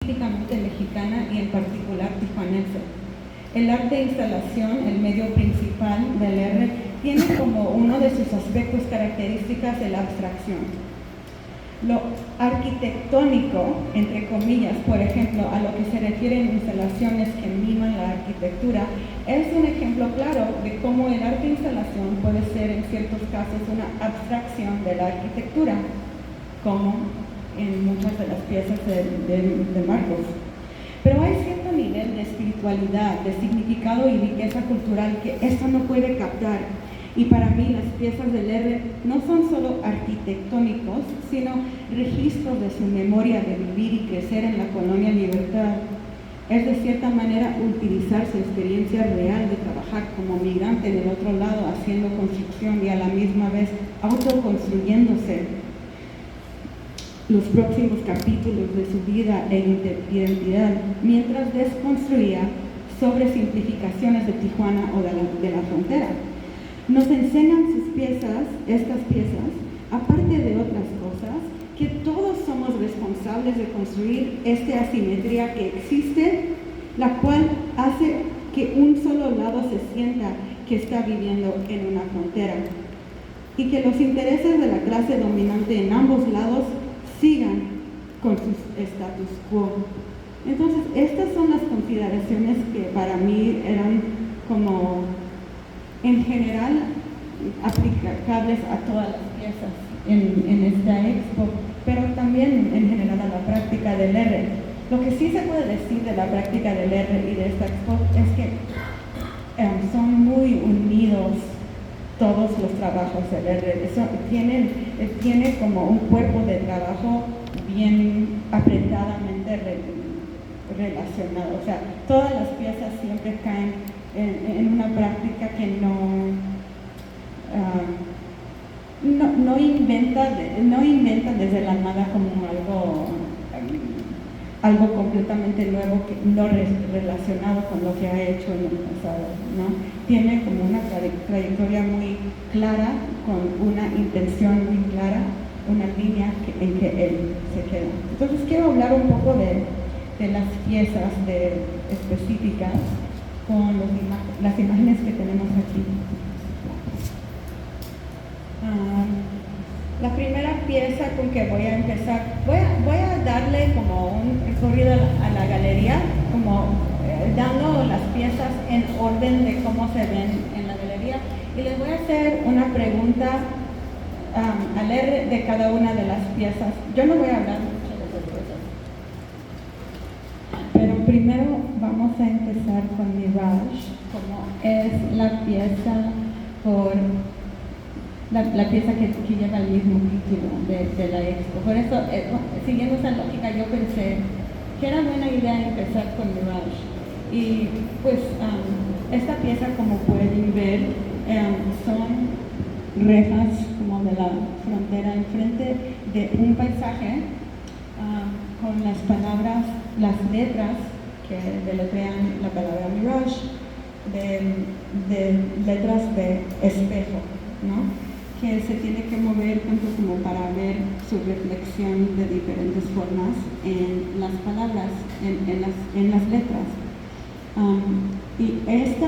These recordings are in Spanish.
típicamente mexicana y en particular tijuanense. El arte de instalación, el medio principal del R, tiene como uno de sus aspectos características la abstracción. Lo arquitectónico, entre comillas, por ejemplo, a lo que se refiere en instalaciones que miman la arquitectura, es un ejemplo claro de cómo el arte de instalación puede ser en ciertos casos una abstracción de la arquitectura, como en muchas de las piezas de Marcos. Pero hay cierto nivel de espiritualidad, de significado y riqueza cultural que esto no puede captar. Y para mí las piezas del R no son solo arquitectónicos, sino registros de su memoria de vivir y crecer en la colonia Libertad. Es de cierta manera utilizar su experiencia real de trabajar como migrante del otro lado, haciendo construcción y a la misma vez autoconstruyéndose los próximos capítulos de su vida e identidad, mientras desconstruía sobresimplificaciones de Tijuana o de la frontera. Nos enseñan estas piezas, aparte de otras cosas, que todos somos responsables de construir esta asimetría que existe, la cual hace que un solo lado se sienta que está viviendo en una frontera y que los intereses de la clase dominante en ambos lados sigan con su status quo. Entonces, estas son las consideraciones que para mí eran como en general aplicables a todas las piezas en esta expo, pero también en general a la práctica del R. Lo que sí se puede decir de la práctica del R y de esta expo es que son muy unidos todos los trabajos del R. Tiene como un cuerpo de trabajo bien apretadamente relacionado. O sea, todas las piezas siempre caen en una práctica que no inventa desde la nada como algo completamente nuevo, no relacionado con lo que ha hecho en el pasado, ¿no? Tiene como una trayectoria muy clara, con una intención muy clara, una línea en que él se queda. Entonces quiero hablar un poco de las piezas específicas con las imágenes que tenemos aquí. La primera pieza con que voy a empezar, voy a darle como un recorrido a la galería, como dando las piezas en orden de cómo se ven en la galería, y les voy a hacer una pregunta al R de cada una de las piezas. Yo no voy a hablar mucho de esas piezas, pero primero vamos a empezar con Mirage, como es la pieza la pieza que lleva el mismo título de la expo. Por eso, siguiendo esa lógica, yo pensé que era buena idea empezar con Mirage. Y pues esta pieza, como pueden ver, son rejas como de la frontera enfrente de un paisaje con las palabras, las letras que deletrean la palabra Mirage, de letras de espejo, ¿no? Que se tiene que mover tanto como para ver su reflexión de diferentes formas en las palabras, en las letras. Y esta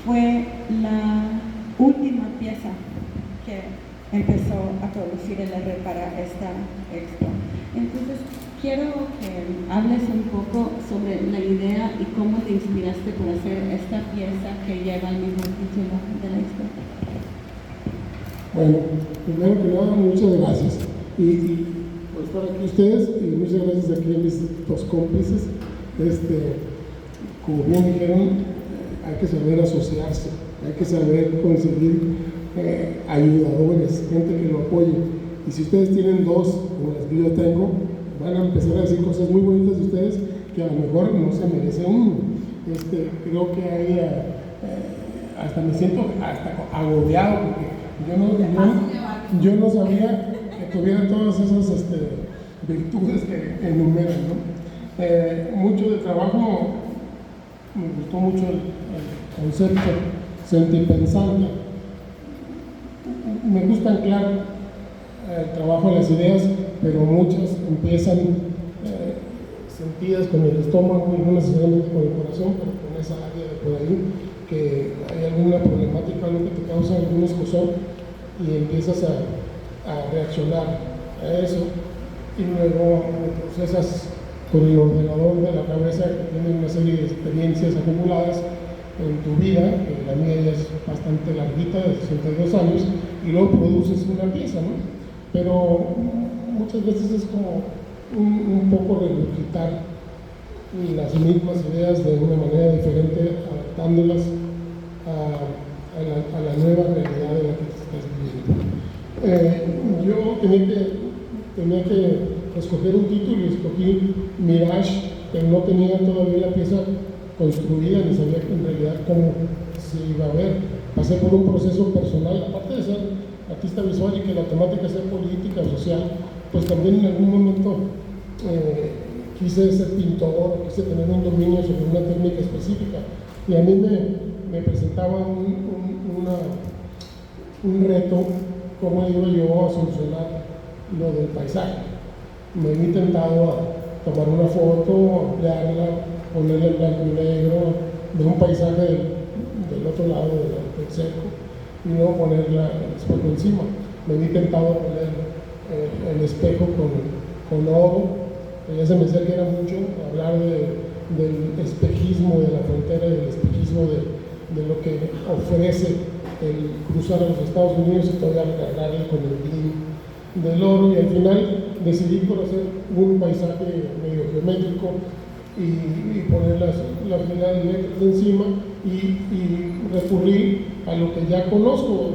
fue la última pieza que empezó a producir el R para esta expo. Entonces, quiero que hables un poco sobre la idea y cómo te inspiraste por hacer esta pieza que lleva el mismo título de la expo. Bueno, primero que nada, muchas gracias y por estar aquí ustedes, y muchas gracias aquí a mis dos cómplices. Como bien dijeron, hay que saber asociarse, hay que saber conseguir ayudadores, gente que lo apoye. Y si ustedes tienen dos, como las que yo tengo, van a empezar a decir cosas muy bonitas de ustedes que a lo mejor no se merece uno. Creo que hay, hasta me siento hasta agobiado porque yo no sabía que tuviera todas esas virtudes que enumeran, ¿no? Mucho de trabajo, me gustó mucho el concepto sentipensante. Me gusta claro el trabajo de las ideas, pero muchas empiezan sentidas con el estómago y no necesariamente con el corazón, pero con esa área de por ahí, que hay alguna problemática, algo que te causa algún escozor y empiezas a reaccionar a eso, y luego procesas con el ordenador de la cabeza, que tiene una serie de experiencias acumuladas en tu vida, que la mía ya es bastante larguita, de 62 años, y luego produces una pieza, ¿no? Pero muchas veces es como un poco regurgitar las mismas ideas de una manera diferente, adaptándolas a la nueva realidad en la que estás viviendo. Yo tenía que escoger un título y escogí Mirage, que no tenía todavía la pieza construida ni sabía en realidad cómo se iba a ver. Pasé por un proceso personal, aparte de ser artista visual y que la temática sea política o social, pues también en algún momento quise ser pintor, quise tener un dominio sobre una técnica específica, y a mí me presentaba un reto, cómo iba yo a solucionar lo del paisaje. Me he intentado a tomar una foto, ampliarla, ponerle en blanco y negro de un paisaje del otro lado del cerco, y luego ponerla el espejo encima. Me he intentado poner el espejo con oro, ya se me decía que era mucho hablar del espejismo de la frontera y del espejismo de lo que ofrece el cruzar a los Estados Unidos y todavía recargarle con el brillo del oro, y al final decidí por hacer un paisaje medio geométrico y poner las unidades letras encima y recurrir a lo que ya conozco.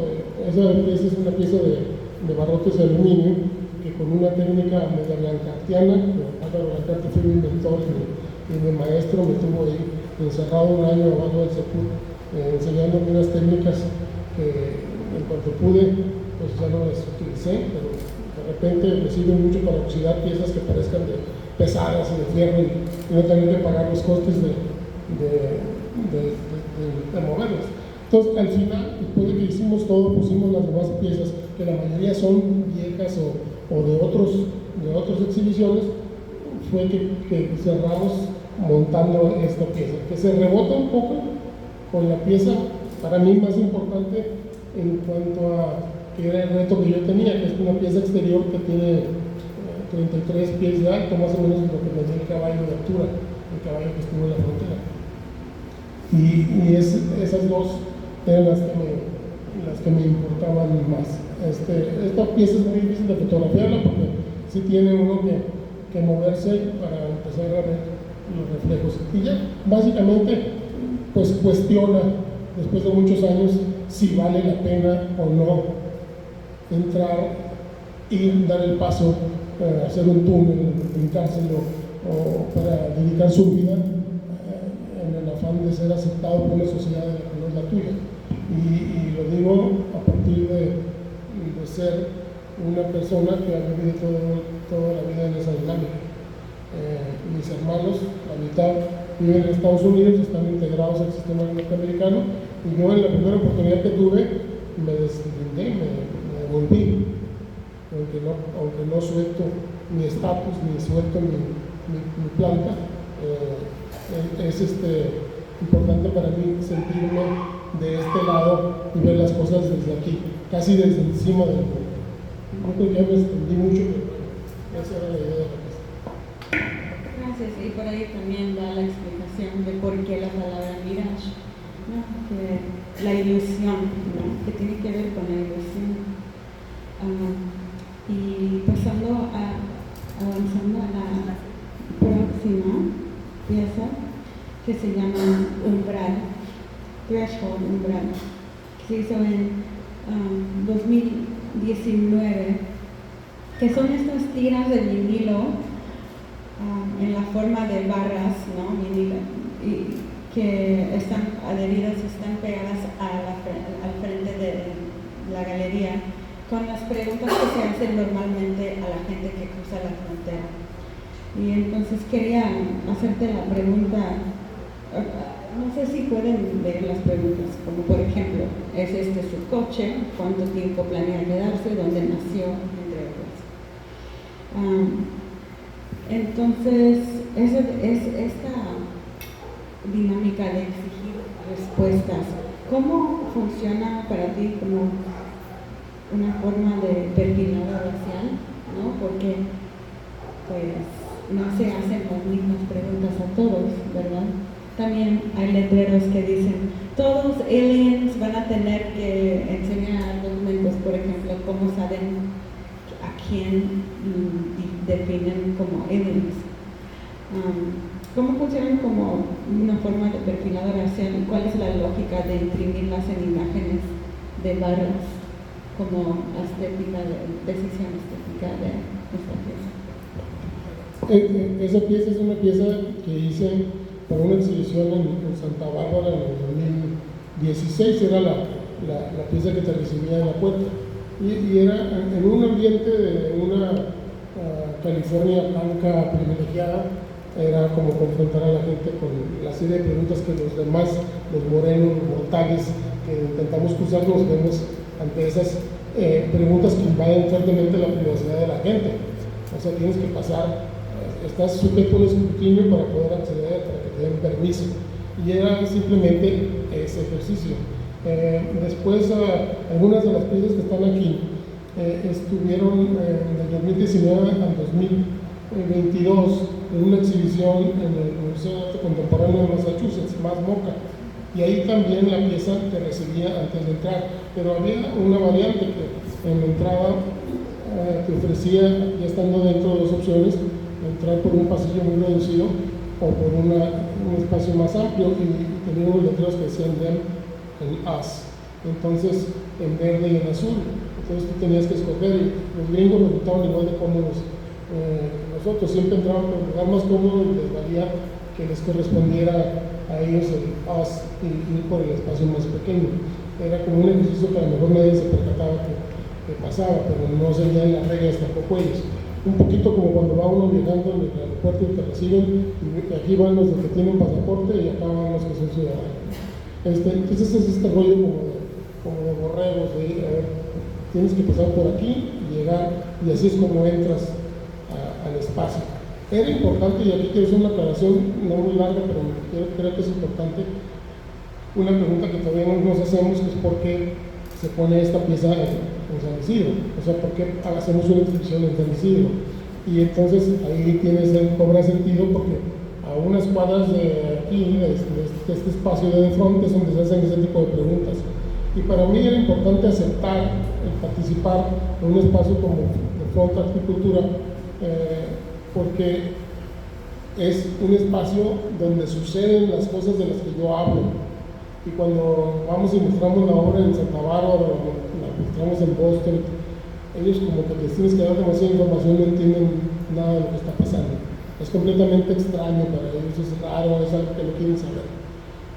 Esa pieza es una pieza de barrotes de aluminio, que con una técnica media blancartiana, Álvaro Blancarte fue mi inventor y mi maestro, me tuvo ahí encerrado un año abajo del CEPUR, enseñándome unas técnicas que en cuanto pude, pues ya no las utilicé, pero de repente me sirve mucho para oxidar piezas que parezcan pesadas y de fierro, y no tener que pagar los costes de moverlas. Entonces, al final, después de que hicimos todo, pusimos las demás piezas, que la mayoría son viejas o de otras exhibiciones, fue que cerramos montando esta pieza, que se rebota un poco con la pieza, para mí más importante en cuanto a que era el reto que yo tenía, que es una pieza exterior que tiene 33 pies de alto, más o menos lo que me dio el caballo de altura, el caballo que estuvo en la frontera. Y esas dos eran las que me importaban más. Esta pieza es muy difícil de fotografiarla porque sí tiene uno que moverse para empezar a ver los reflejos. Y ya, básicamente, pues cuestiona, después de muchos años, si vale la pena o no entrar y dar el paso para hacer un túnel, pintárselo, o para dedicar su vida en el afán de ser aceptado por una sociedad de la que no es la tuya. Y lo digo a partir de ser una persona que ha vivido toda la vida en esa dinámica. Mis hermanos, la mitad viven en Estados Unidos, están integrados al sistema norteamericano, y yo en la primera oportunidad que tuve me deslindé, me devolví, aunque no suelto mi estatus ni suelto mi planta. Es importante para mí sentirme de este lado y ver las cosas desde aquí, casi desde encima del mundo. Creo que ya me extendí mucho, pero esa era la idea de la pieza. Gracias, y por ahí también da la explicación de por qué la palabra mirage, ¿no? Que la ilusión, ¿no? Que tiene que ver con la ilusión. Y avanzando a la próxima pieza, que se llama Umbral, Threshold Umbral, que se hizo en 2019, que son estas tiras de vinilo en la forma de barras, ¿no? Vinilo, y que están adheridas, están pegadas al frente de la galería, con las preguntas que se hacen normalmente a la gente que cruza la frontera. Y entonces quería hacerte la pregunta, no sé si pueden ver las preguntas, como por ejemplo, ¿es este su coche? ¿Cuánto tiempo planea quedarse? ¿Dónde nació? Entre otras. Entonces, es esta dinámica de exigir respuestas. ¿Cómo funciona para ti como una forma de perfilado racial? ¿No? Porque pues no se hacen las mismas preguntas a todos, ¿verdad? También hay letreros que dicen, todos aliens van a tener que enseñar documentos, por ejemplo, cómo saben a quién definen como aliens. ¿Cómo funcionan como una forma de perfilado racial y cuál es la lógica de imprimirlas en imágenes de barras como estética, decisión estética de esta pieza? Esa pieza es una pieza que hice para una exhibición en Santa Bárbara en el 2016, era la pieza que te recibía en la puerta. Y era en un ambiente de una California blanca privilegiada, era como confrontar a la gente con la serie de preguntas que los demás, los morenos, los mortales, que intentamos cruzar, nos vemos ante esas preguntas que invaden fuertemente la privacidad de la gente. O sea, tienes que pasar, estás sujeto a un escrutinio para poder acceder, para que te den permiso. Y era simplemente ese ejercicio. Después, algunas de las piezas que están aquí estuvieron del 2019 al 2022 en una exhibición en el Museo de Arte Contemporáneo de Massachusetts, más Moca. Y ahí también la pieza te recibía antes de entrar, pero había una variante que en la entrada te ofrecía, ya estando dentro, dos opciones: entrar por un pasillo muy reducido o por un espacio más amplio, y tenía unos letreros que decían them en us, entonces en verde y en azul. Entonces tú tenías que escoger, y los gringos resultaban igual de cómodos. Nosotros siempre entraban por el lugar más cómodo y les valía que les correspondiera a ellos el us y ir por el espacio más pequeño. Era como un ejercicio que a lo mejor nadie se percataba que pasaba, pero no seguían las reglas tampoco ellos. Un poquito como cuando va uno viajando en el aeropuerto y te reciben, y aquí van los que tienen pasaporte y acá van los que son ciudadanos. Entonces es este rollo como de borregos, de ir, a ver, tienes que pasar por aquí y llegar, y así es como entras al espacio. Era importante, y aquí quiero hacer una aclaración no muy larga, pero creo que es importante, una pregunta que todavía no nos hacemos, que es por qué se pone esta pieza en San Isidro, o sea, por qué hacemos una exhibición en San Isidro. Y entonces ahí cobra sentido, porque a unas cuadras de aquí, de este espacio de front, es donde se hacen ese tipo de preguntas. Y para mí era importante aceptar participar en un espacio como de front Arte y Cultura, porque es un espacio donde suceden las cosas de las que yo hablo. Y cuando vamos y mostramos la obra en Santa Bárbara, la mostramos en Boston, ellos como que les tienes que dar demasiada información, no entienden nada de lo que está pasando. Es completamente extraño para ellos, es raro, es algo que no quieren saber.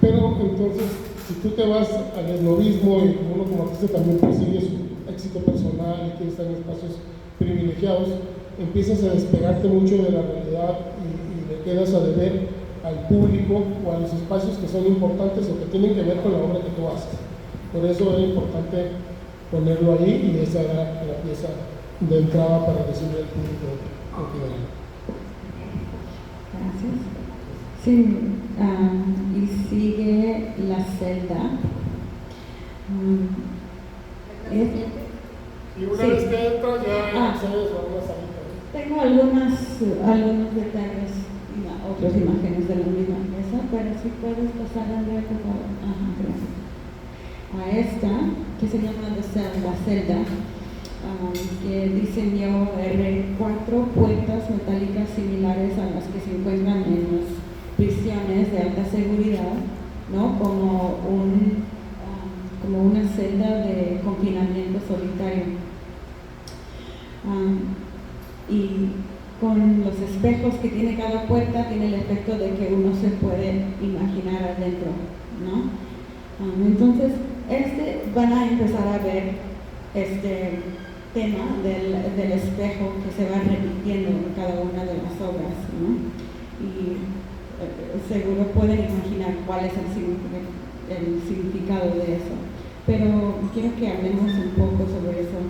Pero entonces, si tú te vas al esnovismo, y uno como artista también persigue su éxito personal y quiere estar en espacios privilegiados, empiezas a despegarte mucho de la realidad y le quedas a deber al público o a los espacios que son importantes o que tienen que ver con la obra que tú haces. Por eso era importante ponerlo ahí, y esa era la pieza de entrada para recibir al público aquí. Gracias. Sí, y sigue la celda. Y una vez que entras ya accedes a una salita. Tengo algunos detalles y otras imágenes de la misma mesa, pero si puedes pasar, Andrea, por favor. Ajá, gracias. A esta, que se llama la celda, que diseñó cuatro puertas metálicas similares a las que se encuentran en las prisiones de alta seguridad, ¿no? Como una celda de confinamiento solitario. Y con los espejos que tiene cada puerta, tiene el efecto de que uno se puede imaginar adentro, ¿no? Entonces, van a empezar a ver este tema del espejo que se va repitiendo en cada una de las obras, ¿no? Y seguro pueden imaginar cuál es el significado de eso. Pero quiero que hablemos un poco sobre eso.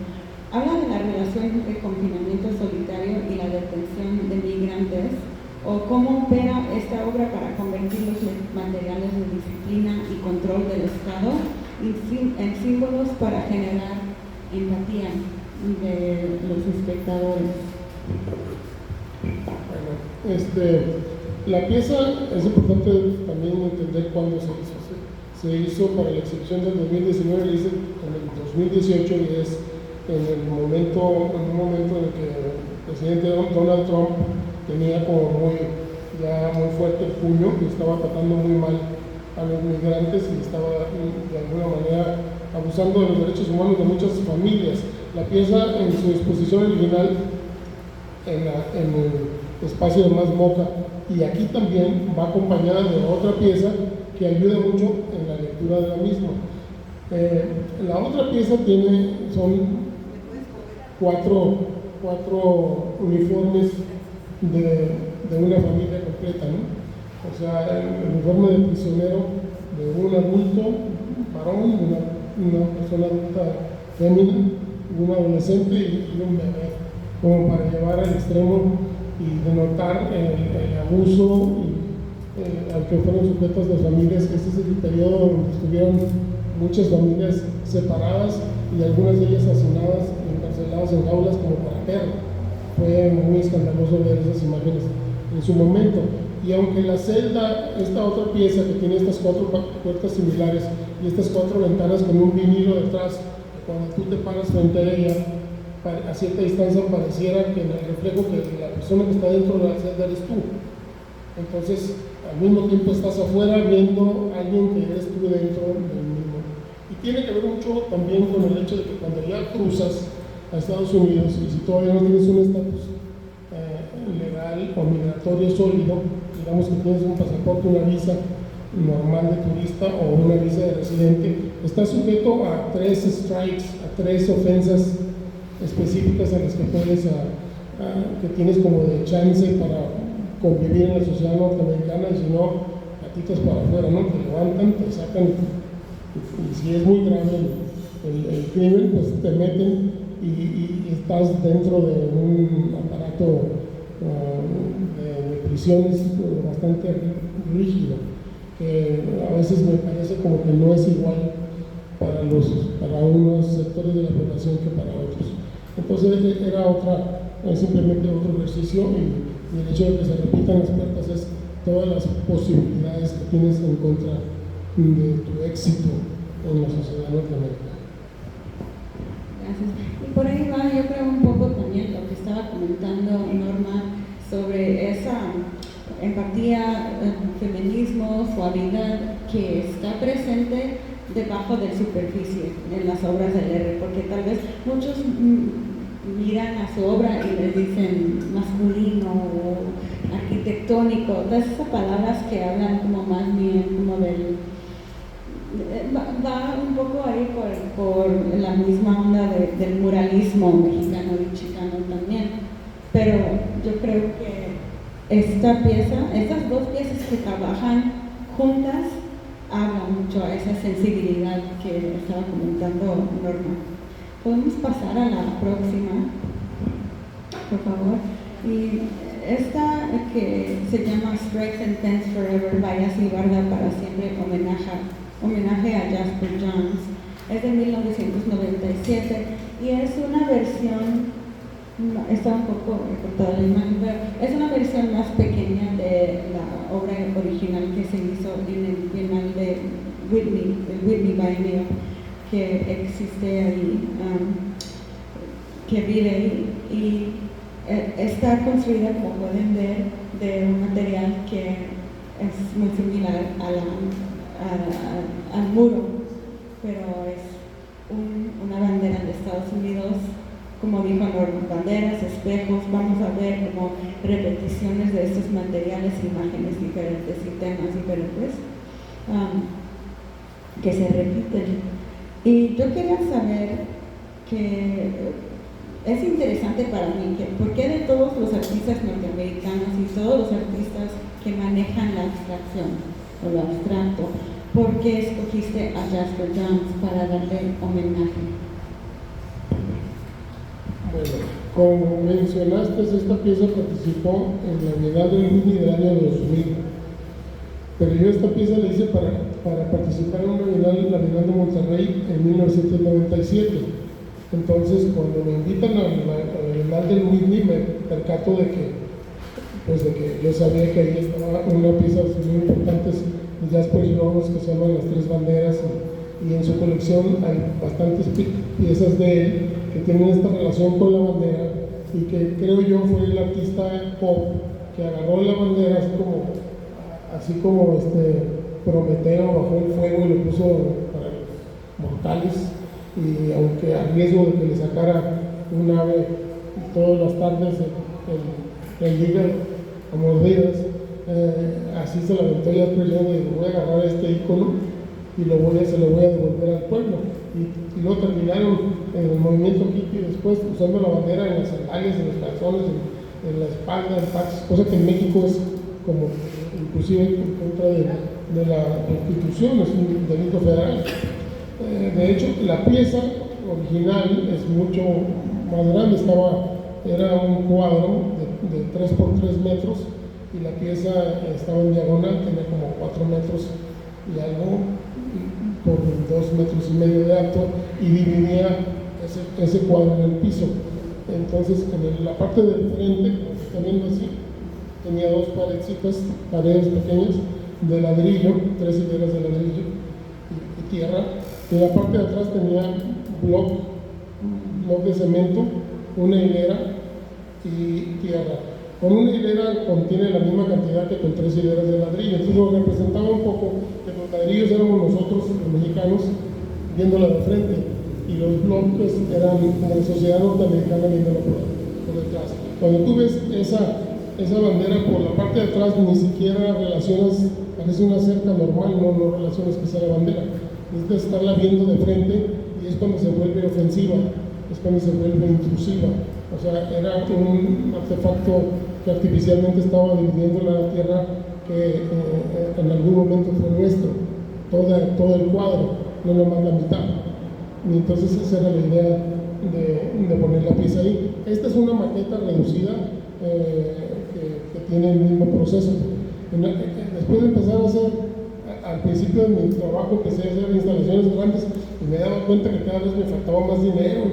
Habla de la relación entre confinamiento solitario y la detención de migrantes, o cómo opera esta obra para convertir los materiales de disciplina y control del Estado en símbolos para generar empatía de los espectadores. Bueno, la pieza es importante también entender cuándo se hizo. Se hizo para la exhibición del 2019, le hice en el 2018, y es en un momento en el que el presidente Donald Trump tenía como ya muy fuerte el puño, y estaba tratando muy mal a los migrantes y estaba de alguna manera abusando de los derechos humanos de muchas familias. La pieza en su exposición original en el espacio de Más Moca, y aquí también va acompañada de otra pieza que ayuda mucho en la lectura de la misma. La otra pieza son cuatro uniformes de una familia completa, ¿no? O sea, el uniforme de prisionero de un adulto varón, una persona adulta fémina, un adolescente y un bebé, como para llevar al extremo y denotar el abuso al que fueron sujetas las familias. Este es el periodo donde estuvieron muchas familias separadas y algunas de ellas hacinadas, encarceladas en jaulas como para perros. Fue muy escandaloso ver esas imágenes en su momento. Y aunque la celda, esta otra pieza que tiene estas 4 puertas similares y estas 4 ventanas con un vinilo detrás, cuando tú te paras frente a ella, a cierta distancia pareciera que en el reflejo que la persona que está dentro de la celda eres tú. Entonces, al mismo tiempo estás afuera viendo a alguien que eres tú dentro del mismo. Y tiene que ver mucho también con el hecho de que cuando ya cruzas a Estados Unidos, y si todavía no tienes un estatus legal o migratorio sólido, digamos que tienes un pasaporte, una visa normal de turista o una visa de residente, estás sujeto a 3 strikes, a 3 ofensas específicas a las que puedes, que tienes como de chance para convivir en la sociedad norteamericana, y si no, patitas para afuera, ¿no? Te levantan, te sacan, y si es muy grave el crimen, pues te meten y estás dentro de un aparato de prisiones bastante rígido, que a veces me parece como que no es igual para unos sectores de la población que para otros. Entonces era simplemente otro ejercicio, y el hecho de que se repitan las puertas es todas las posibilidades que tienes en contra de tu éxito en la sociedad norteamericana. Gracias. Y por ahí va, yo creo, un poco también lo que estaba comentando Norma sobre esa empatía, feminismo, suavidad que está presente debajo de superficie en las obras del R, porque tal vez muchos miran a su obra y les dicen masculino o arquitectónico, todas esas palabras que hablan como más bien como va un poco ahí por la misma onda del muralismo mexicano y chicano también, pero yo creo que estas 2 piezas que trabajan juntas hablan mucho a esa sensibilidad que estaba comentando Norma. Podemos pasar a la próxima, por favor. Y esta que se llama Strikes and Pens Forever, Vallas y Barda para siempre, homenaje a Jasper Johns, es de 1997 y es una versión, está un poco recortada la imagen, pero es una versión más pequeña de la obra original que se hizo en el Bienal de Whitney, el Whitney Biennial, que existe ahí, que vive ahí, y está construida, como pueden ver, de un material que es muy similar al muro, pero es una bandera de Estados Unidos, como dijo Norma, banderas, espejos. Vamos a ver como repeticiones de estos materiales, imágenes diferentes y temas diferentes que se repiten. Y yo quería saber que es interesante para mí, ¿por qué de todos los artistas norteamericanos y todos los artistas que manejan la abstracción o lo abstracto, por qué escogiste a Jasper Johns para darle homenaje? Bueno, como mencionaste, esta pieza participó en la Bienal del Whitney del año 2000, pero yo esta pieza la hice para participar en una Bienal, la Bienal de Monterrey en 1997. Entonces, cuando me invitan a la Bienal del Whitney, me percato de que yo sabía que ahí estaba una pieza muy importante de Jasper Jones que se llaman Las Tres Banderas, y en su colección hay bastantes piezas de él que tienen esta relación con la bandera, y que creo yo fue el artista pop que agarró la bandera así como Prometeo bajó el fuego y lo puso para los mortales, y aunque a riesgo de que le sacara un ave todas las tardes el hígado a mordidas, así se la aventó Jasper Jones, y voy a agarrar este ícono y se lo voy a devolver al pueblo. Y luego terminaron en el movimiento hippie después usando la bandera en las sandalias, en los calzones, en la espalda, en taxis, cosa que en México es como inclusive en contra de la Constitución, es un delito federal. De hecho, la pieza original es mucho más grande, era un cuadro de 3 por 3 metros, y la pieza estaba en diagonal, tenía como 4 metros y algo por 2,5 metros de alto, y dividía ese cuadro en el piso. Entonces, en la parte del frente, como se está viendo así, tenía 2 paredes pequeñas de ladrillo, 3 hileras de ladrillo y tierra. En la parte de atrás tenía bloc de cemento, una hilera y tierra. Con una hilera contiene la misma cantidad que con 3 hileras de ladrillo. Entonces lo representaba un poco que los ladrillos éramos nosotros, los mexicanos, viéndola de frente, y los bloques eran la sociedad norteamericana viéndola por detrás. Cuando tú ves esa bandera por la parte de atrás, ni siquiera relacionas, parece una cerca normal, no relacionas que sea la bandera. Necesitas estarla viendo de frente, y es cuando se vuelve ofensiva, es cuando se vuelve intrusiva. O sea, era un artefacto que artificialmente estaba dividiendo la tierra, que en algún momento fue nuestro, todo el cuadro, no nomás la mitad. Y entonces esa era la idea de poner la pieza ahí. Esta es una maqueta reducida que tiene el mismo proceso. Después de empezar a hacer, al principio de mi trabajo empecé a hacer instalaciones grandes, y me he dado cuenta que cada vez me faltaba más dinero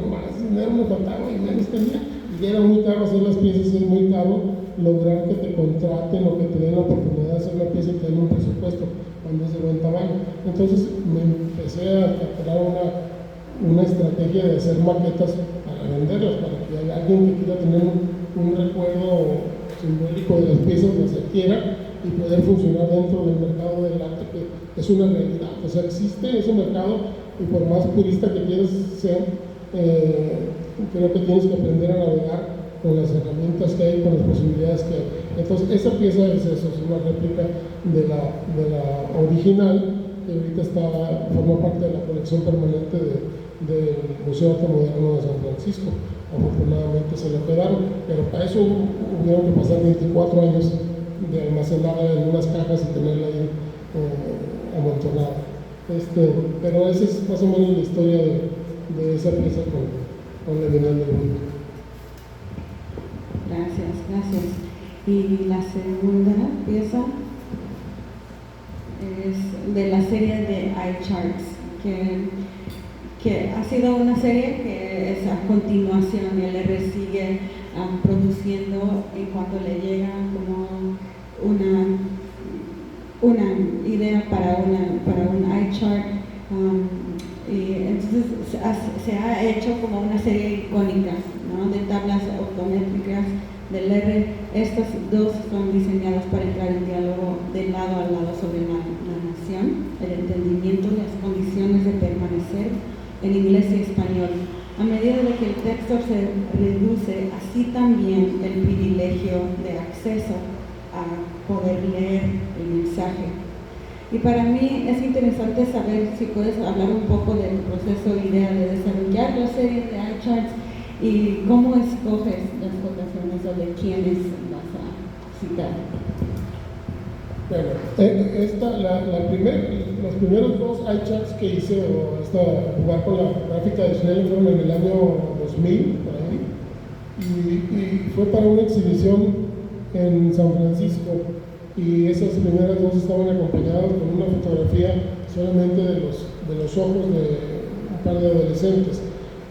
me faltaba, y menos tenía, y era muy caro hacer las piezas, es muy caro lograr que te contraten o que te den la oportunidad de hacer la pieza y te den un presupuesto cuando es de buen tamaño. Entonces me empecé a crear una estrategia de hacer maquetas para venderlas, para que haya alguien que quiera tener un recuerdo simbólico de las piezas, las adquiera y poder funcionar dentro del mercado del arte, que es una realidad. O sea, existe ese mercado, y por más purista que quieras ser, creo que tienes que aprender a navegar con las herramientas que hay, con las posibilidades que hay. Entonces, esa pieza es eso, es una réplica de la original, que ahorita forma parte de la colección permanente del Museo de Arte Moderno de San Francisco. Afortunadamente se lo quedaron, pero para eso hubieron que pasar 24 años de almacenarla en unas cajas y tenerla ahí amontonada. Pero esa es más o menos la historia de esa pieza con la Bienal del Mundo. Gracias. Y la segunda pieza es de la serie de iCharts, que ha sido una serie que es a continuación, y LR sigue produciendo en cuanto le llega como una idea para un iChart, y entonces se ha hecho como una serie icónica, ¿no?, de tablas optométricas del R. Estas dos son diseñadas para entrar en diálogo de lado a lado sobre la narración, el entendimiento, las condiciones de permanecer en inglés y español. A medida de que el texto se reduce, así también el privilegio de acceso a poder leer el mensaje. Y para mí es interesante saber si puedes hablar un poco del proceso y idea de desarrollar la serie de iCharts, y cómo escoges las votaciones o de quiénes vas a citar. Bueno, los primeros dos iCharts que hice, jugar con la gráfica de Schnelling, fueron en el año 2000, por ahí. y fue para una exhibición en San Francisco, y esas primeras dos estaban acompañadas con una fotografía solamente de los ojos de un par de adolescentes.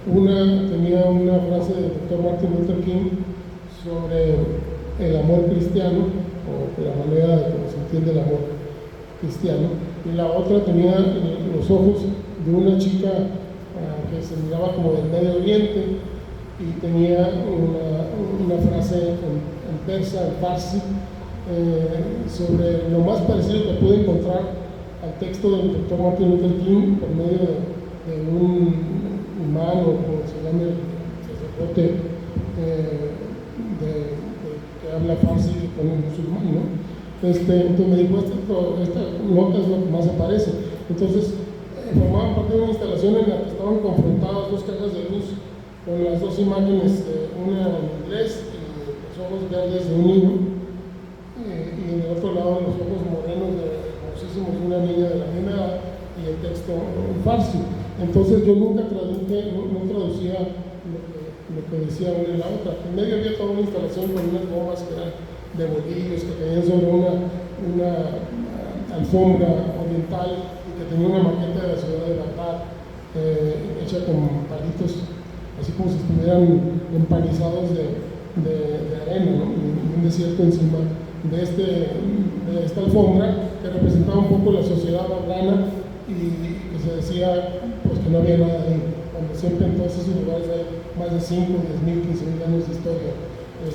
Una tenía una frase del Dr. Martin Luther King sobre el amor cristiano, o la manera de cómo se entiende el amor cristiano, y la otra tenía los ojos de una chica que se miraba como del Medio Oriente, y tenía una frase en persa, en farsi, sobre lo más parecido que pude encontrar al texto del Dr. Martin Luther King por medio de un imán, o como se llama el sacerdote que habla farsi con un musulmán, ¿no? Entonces me dijo, esta nota es lo que más se parece. Entonces formaban parte de una instalación en la que estaban confrontadas dos cajas de luz con las dos imágenes, una en inglés y los ojos verdes de un niño, y en el otro lado los ojos morenos hermosísimos de una niña de la misma edad, y el texto en farsi. Entonces yo nunca traduje, no traducía lo que decía una y la otra. En medio había toda una instalación con unas bombas que eran de bolillos que caían sobre una alfombra oriental, y que tenía una maqueta de la ciudad de Bagdad, hecha con palitos, así como si estuvieran empanizados de arena, ¿no? Y un desierto encima de esta alfombra que representaba un poco la sociedad afgana, y que se decía pues que no había nada ahí, cuando siempre en todos esos lugares hay más de 5, 10.000, 15.000 años de historia, o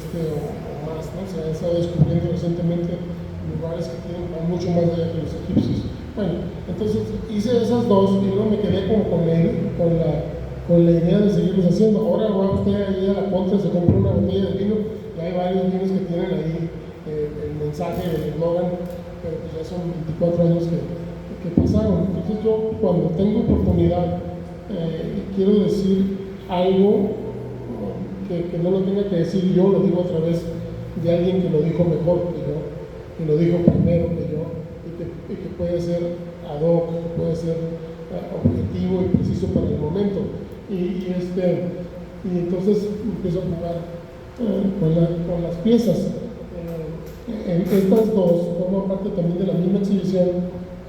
más, ¿no? Se han estado descubriendo recientemente lugares que van mucho más allá que los egipcios. Bueno, entonces hice esas dos, y luego me quedé como con la idea de seguirlos haciendo. Ahora va usted ahí a la contra, se compra una botella de vino, y hay varios vinos que tienen ahí el mensaje, el eslogan, pero pues ya son 24 años que pasaron. Entonces yo, cuando tengo oportunidad, quiero decir algo que no lo tenga que decir yo, lo digo a través de alguien que lo dijo mejor que yo, que lo dijo primero que yo, y que puede ser ad hoc, que puede ser objetivo y preciso para el momento. Y entonces empiezo a jugar con las piezas. Estas dos forman parte también de la misma exhibición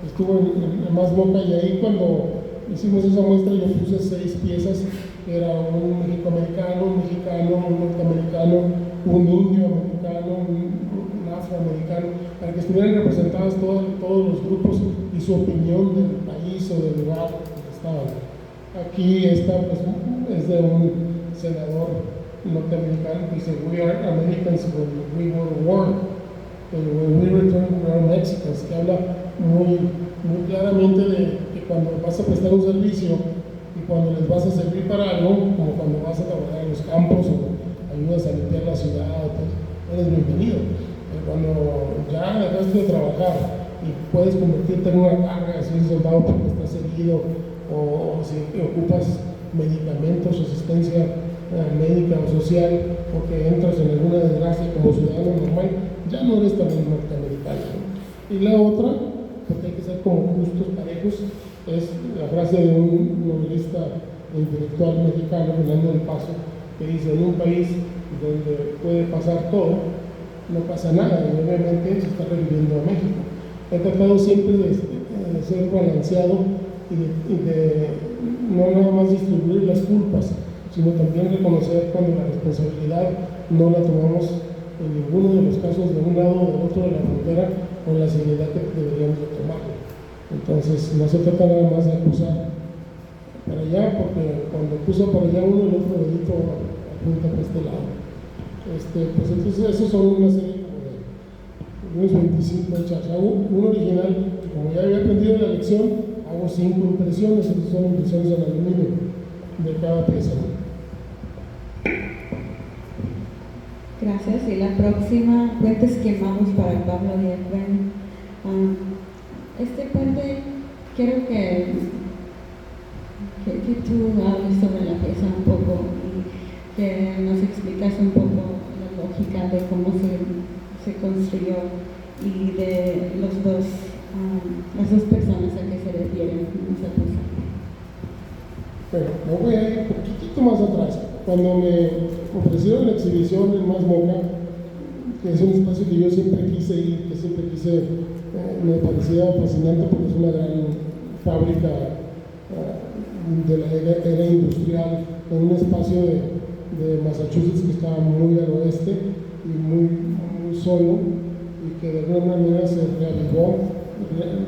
que estuvo en Más Boca, y ahí cuando hicimos esa muestra yo puse 6 piezas. Era un mexicoamericano, un mexicano, un norteamericano, un indio americano, un afroamericano, para que estuvieran representadas todos los grupos y su opinión del país o del lugar donde estaban. Aquí esta pues, es de un senador norteamericano que dice: "We are Americans when we were at war, and when we return we are Mexicans", que habla muy claramente de que cuando vas a prestar un servicio y cuando les vas a servir para algo, como cuando vas a trabajar en los campos o ayudas a limpiar la ciudad, pues, eres bienvenido. Pero cuando ya dejaste de trabajar y puedes convertirte en una carga, si eres soldado porque estás herido, o si ocupas medicamentos, asistencia médica o social, porque entras en alguna desgracia como ciudadano normal, ya no eres también norteamericano, ¿no? Y la otra, porque hay que ser como justos, parejos, es la frase de un novelista e intelectual mexicano, Fernando del Paso, que dice: "En un país donde puede pasar todo, no pasa nada", y obviamente se está refiriendo a México. He tratado siempre de ser balanceado y de no nada más distribuir las culpas, sino también reconocer cuando la responsabilidad no la tomamos en ninguno de los casos de un lado o del otro de la frontera con la seriedad que deberíamos de tomarlo. Entonces no se trata nada más de acusar para allá, porque cuando acusa para allá uno, el otro dedito apunta para este lado. Pues entonces esos son una serie como de unos 25 hechas. Hago un original, que como ya había aprendido la lección, hago 5 impresiones. Estas son impresiones en aluminio de cada pieza. Gracias. Y la próxima, Puentes Quemados, para Pablo Díaz Bueno. Este puente quiero que tú hables sobre la pieza un poco y que nos explicas un poco la lógica de cómo se construyó y de las dos personas a que se refieren en esa pieza. Bueno, me voy a ir un poquitito más atrás. Cuando me ofrecieron la exhibición en Más Moca, que es un espacio que yo siempre quise ir, que siempre quise, me parecía fascinante porque es una gran fábrica de la era industrial, en un espacio de Massachusetts que estaba muy al oeste y muy solo, y que de alguna manera se reavivó,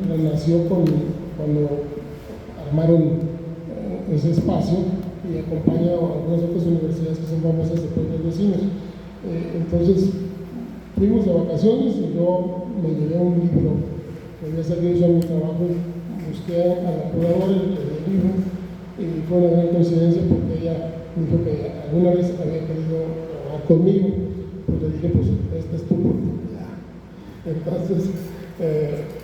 renació cuando armaron ese espacio, y acompaña a algunas otras universidades que son famosas de pueblos vecinos. Entonces fuimos de vacaciones y yo me llevé un libro que había salido yo a mi trabajo, busqué a la curadora y le di el libro, y fue una gran coincidencia porque ella dijo que alguna vez había querido trabajar conmigo, pues le dije, pues esta es tu oportunidad. Entonces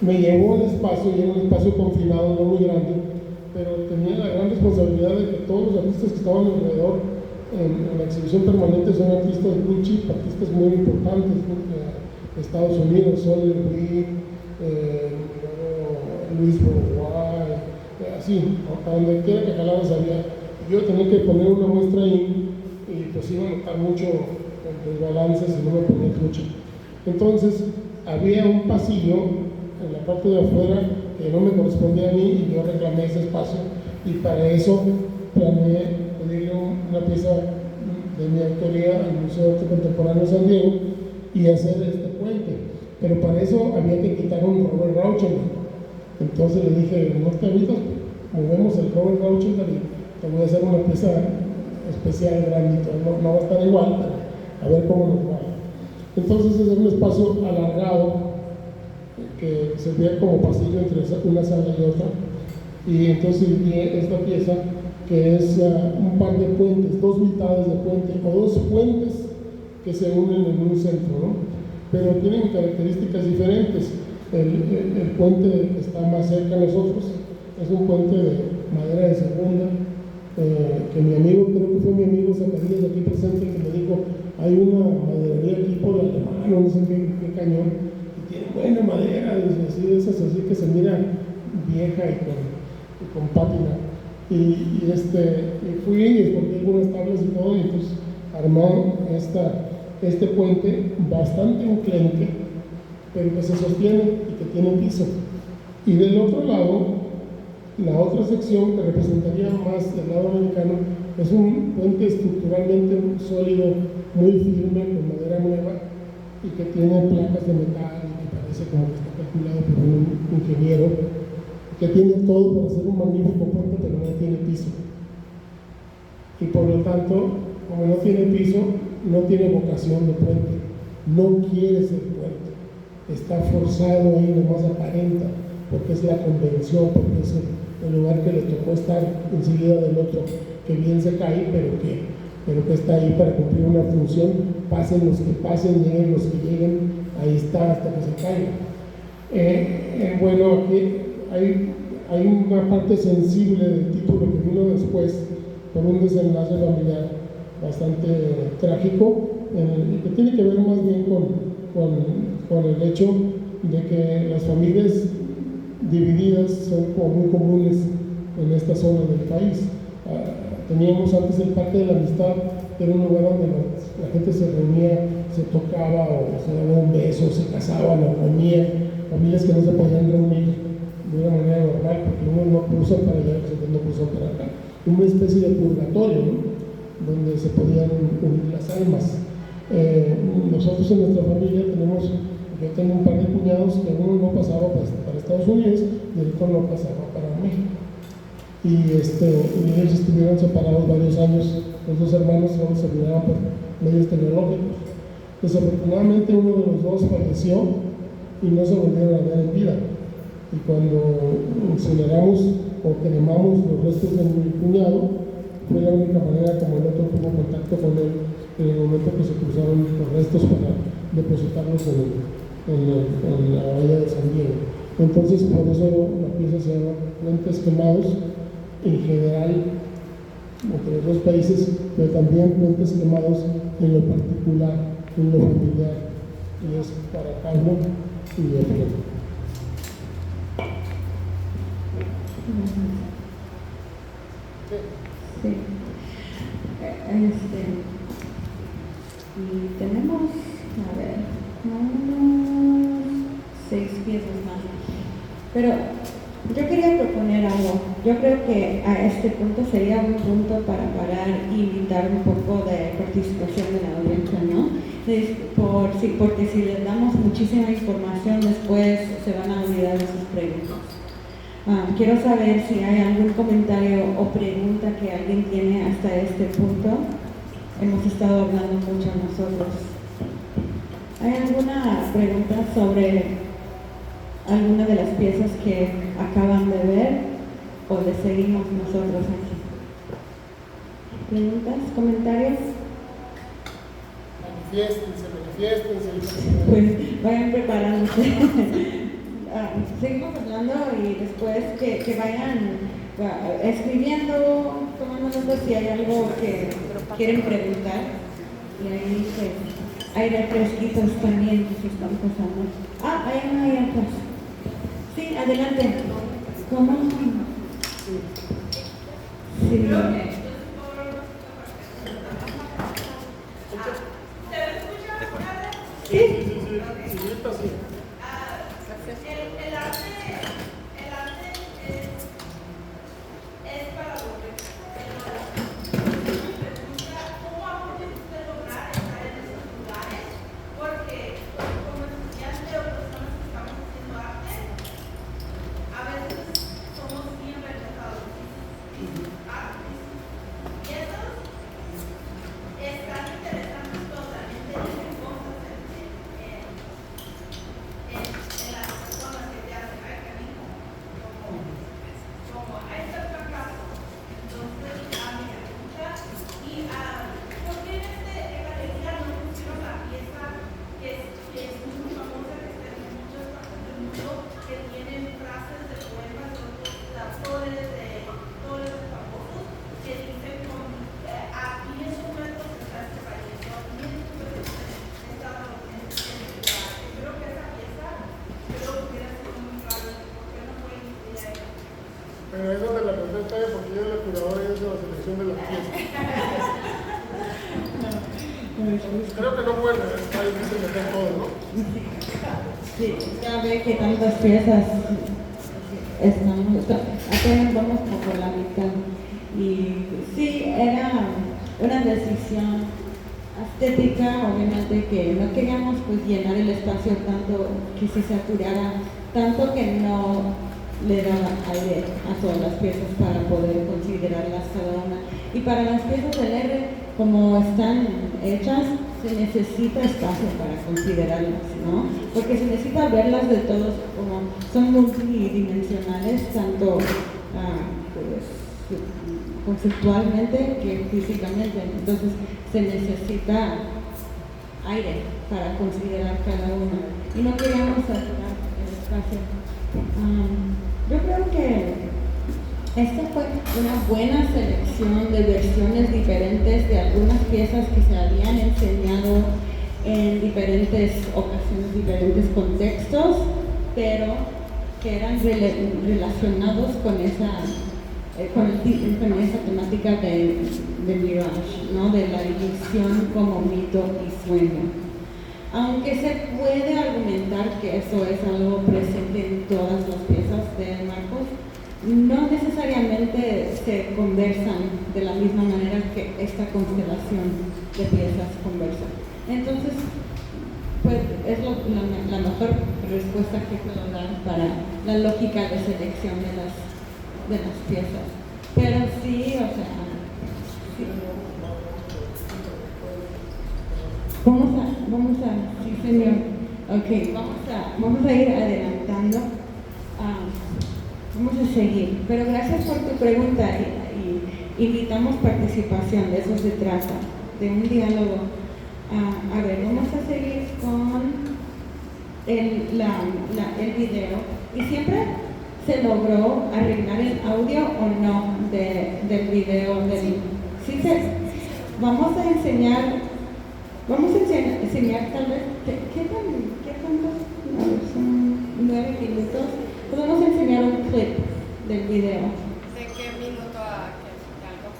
me llevó al espacio, y era un espacio confinado, no muy grande, pero tenía la gran responsabilidad de que todos los artistas que estaban alrededor en la exhibición permanente son artistas blue chip, artistas muy importantes de Estados Unidos, Sol Louis, Luis Bourgeois, así, ¿no? Para donde quiera que jalaras había. Yo tenía que poner una muestra ahí, y pues iba a notar mucho los balances y no me ponía mucho. Entonces había un pasillo en la parte de afuera que no me correspondía a mí, y yo reclamé ese espacio, y para eso planeé pedirle una pieza de mi autoría al Museo de Arte Contemporáneo de San Diego y hacer este puente, pero para eso había que quitar un Robert Rauschenberg. Entonces le dije, no te agüitas, movemos el Robert Rauschenberg y te voy a hacer una pieza especial, grandito, no va a estar igual, pero a ver cómo nos va. Entonces es un espacio alargado que servía como pasillo entre una sala y otra, y entonces vi esta pieza que es un par de puentes, dos mitades de puente o dos puentes que se unen en un centro, ¿no? Pero tienen características diferentes. El puente que está más cerca de nosotros es un puente de madera de segunda, que mi amigo, creo que fue mi amigo Zacarías aquí presente, que me dijo, hay una maderería aquí por Alemán, no sé qué cañón, tiene buena madera, así, de esas así que se mira vieja y con pátina. Y fui y escogí algunas tablas y todo, y entonces armó este puente bastante enclenque, pero que se sostiene y que tiene piso. Y del otro lado, la otra sección que representaría más del lado americano es un puente estructuralmente sólido, muy firme, con madera nueva, y que tiene placas de metal, y que parece como que está calculado por un ingeniero, que tiene todo para hacer un magnífico puente, pero no tiene piso. Y por lo tanto, como no tiene piso, no tiene vocación de puente, no quiere ser puente, está forzado ahí, nomás aparenta, porque es la convención, porque es el lugar que le tocó estar enseguida del otro, que bien se cae, pero que está ahí para cumplir una función, pasen los que pasen, lleguen los que lleguen, ahí está hasta que se caiga. Bueno, aquí hay una parte sensible del título que vino después, por un desenlace familiar bastante trágico, y que tiene que ver más bien con el hecho de que las familias divididas son como muy comunes en esta zona del país. Teníamos antes el Parque de la Amistad, que era un lugar donde la gente se reunía, se tocaba, o se daba un beso, se casaban o comían, familias que no se podían reunir de una manera normal, porque unos no cruzan para allá, los otros no cruzan para acá. Una especie de purgatorio, ¿no? Donde se podían unir las almas. Nosotros en nuestra familia yo tengo un par de cuñados que uno no pasaba para Estados Unidos y el otro no pasaba para México. Y ellos estuvieron separados varios años, los dos hermanos solo se miraban por medios tecnológicos. Desafortunadamente uno de los dos falleció y no se volvieron a ver en vida. Y cuando incineramos o cremamos los restos de mi cuñado, fue la única manera como el otro tuvo contacto con él en el momento que se cruzaron los restos para depositarlos en la bahía de San Diego. Entonces, por eso la pieza se llama Puentes Quemados, en general, entre los dos países, pero también puentes quemados en lo particular, en lo familiar, y es para Carlos y Efraín. Sí. Pero yo quería proponer algo. Yo creo que a este punto sería un punto para parar y invitar un poco de participación de la audiencia, ¿no? Porque si les damos muchísima información, después se van a olvidar de sus preguntas. Quiero saber si hay algún comentario o pregunta que alguien tiene hasta este punto. Hemos estado hablando mucho nosotros. ¿Hay alguna pregunta sobre alguna de las piezas que acaban de ver o le seguimos nosotros aquí? ¿Preguntas? ¿Comentarios? Manifiéstense. Pues vayan preparándose. Seguimos hablando y después que vayan escribiendo, tomando notas si hay algo que quieren preguntar. Y ahí hay refresquitos también que se están pasando. Hay una ahí atrás. Sí, adelante. ¿Cómo? Sí. Sí. El arte es para los que ¿cómo ha podido usted lograr estar en esos lugares? Porque como estudiante o personas que estamos haciendo arte, a veces somos bien rechazados. Y esos están interesantes totalmente en cosas en las personas que te hacen como a este fracaso. Entonces, mira, escucha ¿por qué en galería no pusieron la pieza que es muy famosa, que está en muchas partes del mundo, que tienen frases de poemas de otros autores, de autores famosos, que dicen aquí en su momento está este país, aquí en su momento está en este lugar? Yo creo que esa pieza, yo creo que hubiera sido muy raro, porque no puede incluir a ella. Pero es donde la pregunta está porque yo soy la curadora y de la selección de las piezas. Creo que no pueden meter todo, ¿no? Sí, ya ve que tantas piezas apenas vamos como por la mitad. Y sí, era una decisión estética, obviamente que no queríamos pues llenar el espacio tanto que se saturara, tanto que no le daba aire a todas las piezas para poder considerarlas cada una. Y para las piezas del R, como están hechas, se necesita espacio para considerarlas, ¿no? Porque se necesita verlas de todos, como son multidimensionales, tanto pues, conceptualmente que físicamente. Entonces se necesita aire para considerar cada una. Y no queríamos saturar el espacio. Yo creo que esta fue una buena selección de versiones diferentes de algunas piezas que se habían enseñado en diferentes ocasiones, diferentes contextos, pero que eran relacionados con esa temática de Mirage, ¿no? De la ilusión como mito y sueño. Aunque se puede argumentar que eso es algo presente en todas las piezas de Marcos, no necesariamente se conversan de la misma manera que esta constelación de piezas conversa. Entonces, pues es la mejor respuesta que puedo dar para la lógica de selección de las piezas. Pero sí, o sea, sí. Vamos a, sí señor, ok, vamos a ir adelantando, vamos a seguir, pero gracias por tu pregunta y invitamos participación, de eso se trata, de un diálogo. A ver, vamos a seguir con el video, y siempre se logró arreglar el audio o no del video, vamos a enseñar tal vez, ¿qué tantos? A ver, son 9 minutos. Podemos enseñar un clip del video. ¿De qué minuto a qué algo?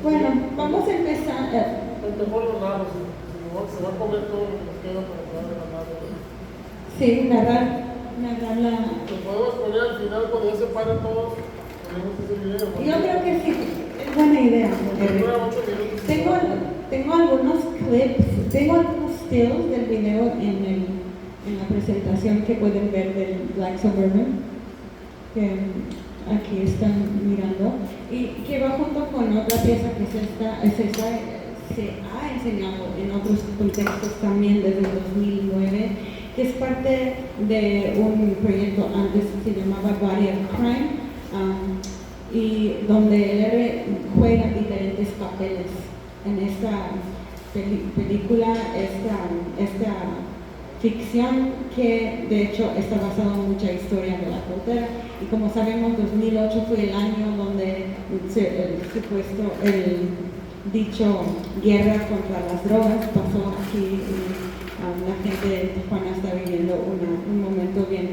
Bueno, vamos a empezar. Mejor lo narro, se va a comer todo lo que nos queda para poder narrar. Sí, narrar poner al final cuando ya se paren todos, ponemos ese video. Yo creo que sí, es buena idea. Dura 8 minutos. Tengo algunos clips, tengo algunos stills del video en la presentación que pueden ver del Black Suburban, que aquí están mirando, y que va junto con otra pieza que se ha enseñado en otros contextos también desde el 2009, que es parte de un proyecto antes que se llamaba Body of Crime, y donde el héroe juega diferentes papeles en esta película, esta ficción que de hecho está basada en mucha historia de la frontera, y como sabemos 2008 fue el año donde el dicho guerra contra las drogas pasó aquí, y la gente de Tijuana está viviendo un momento bien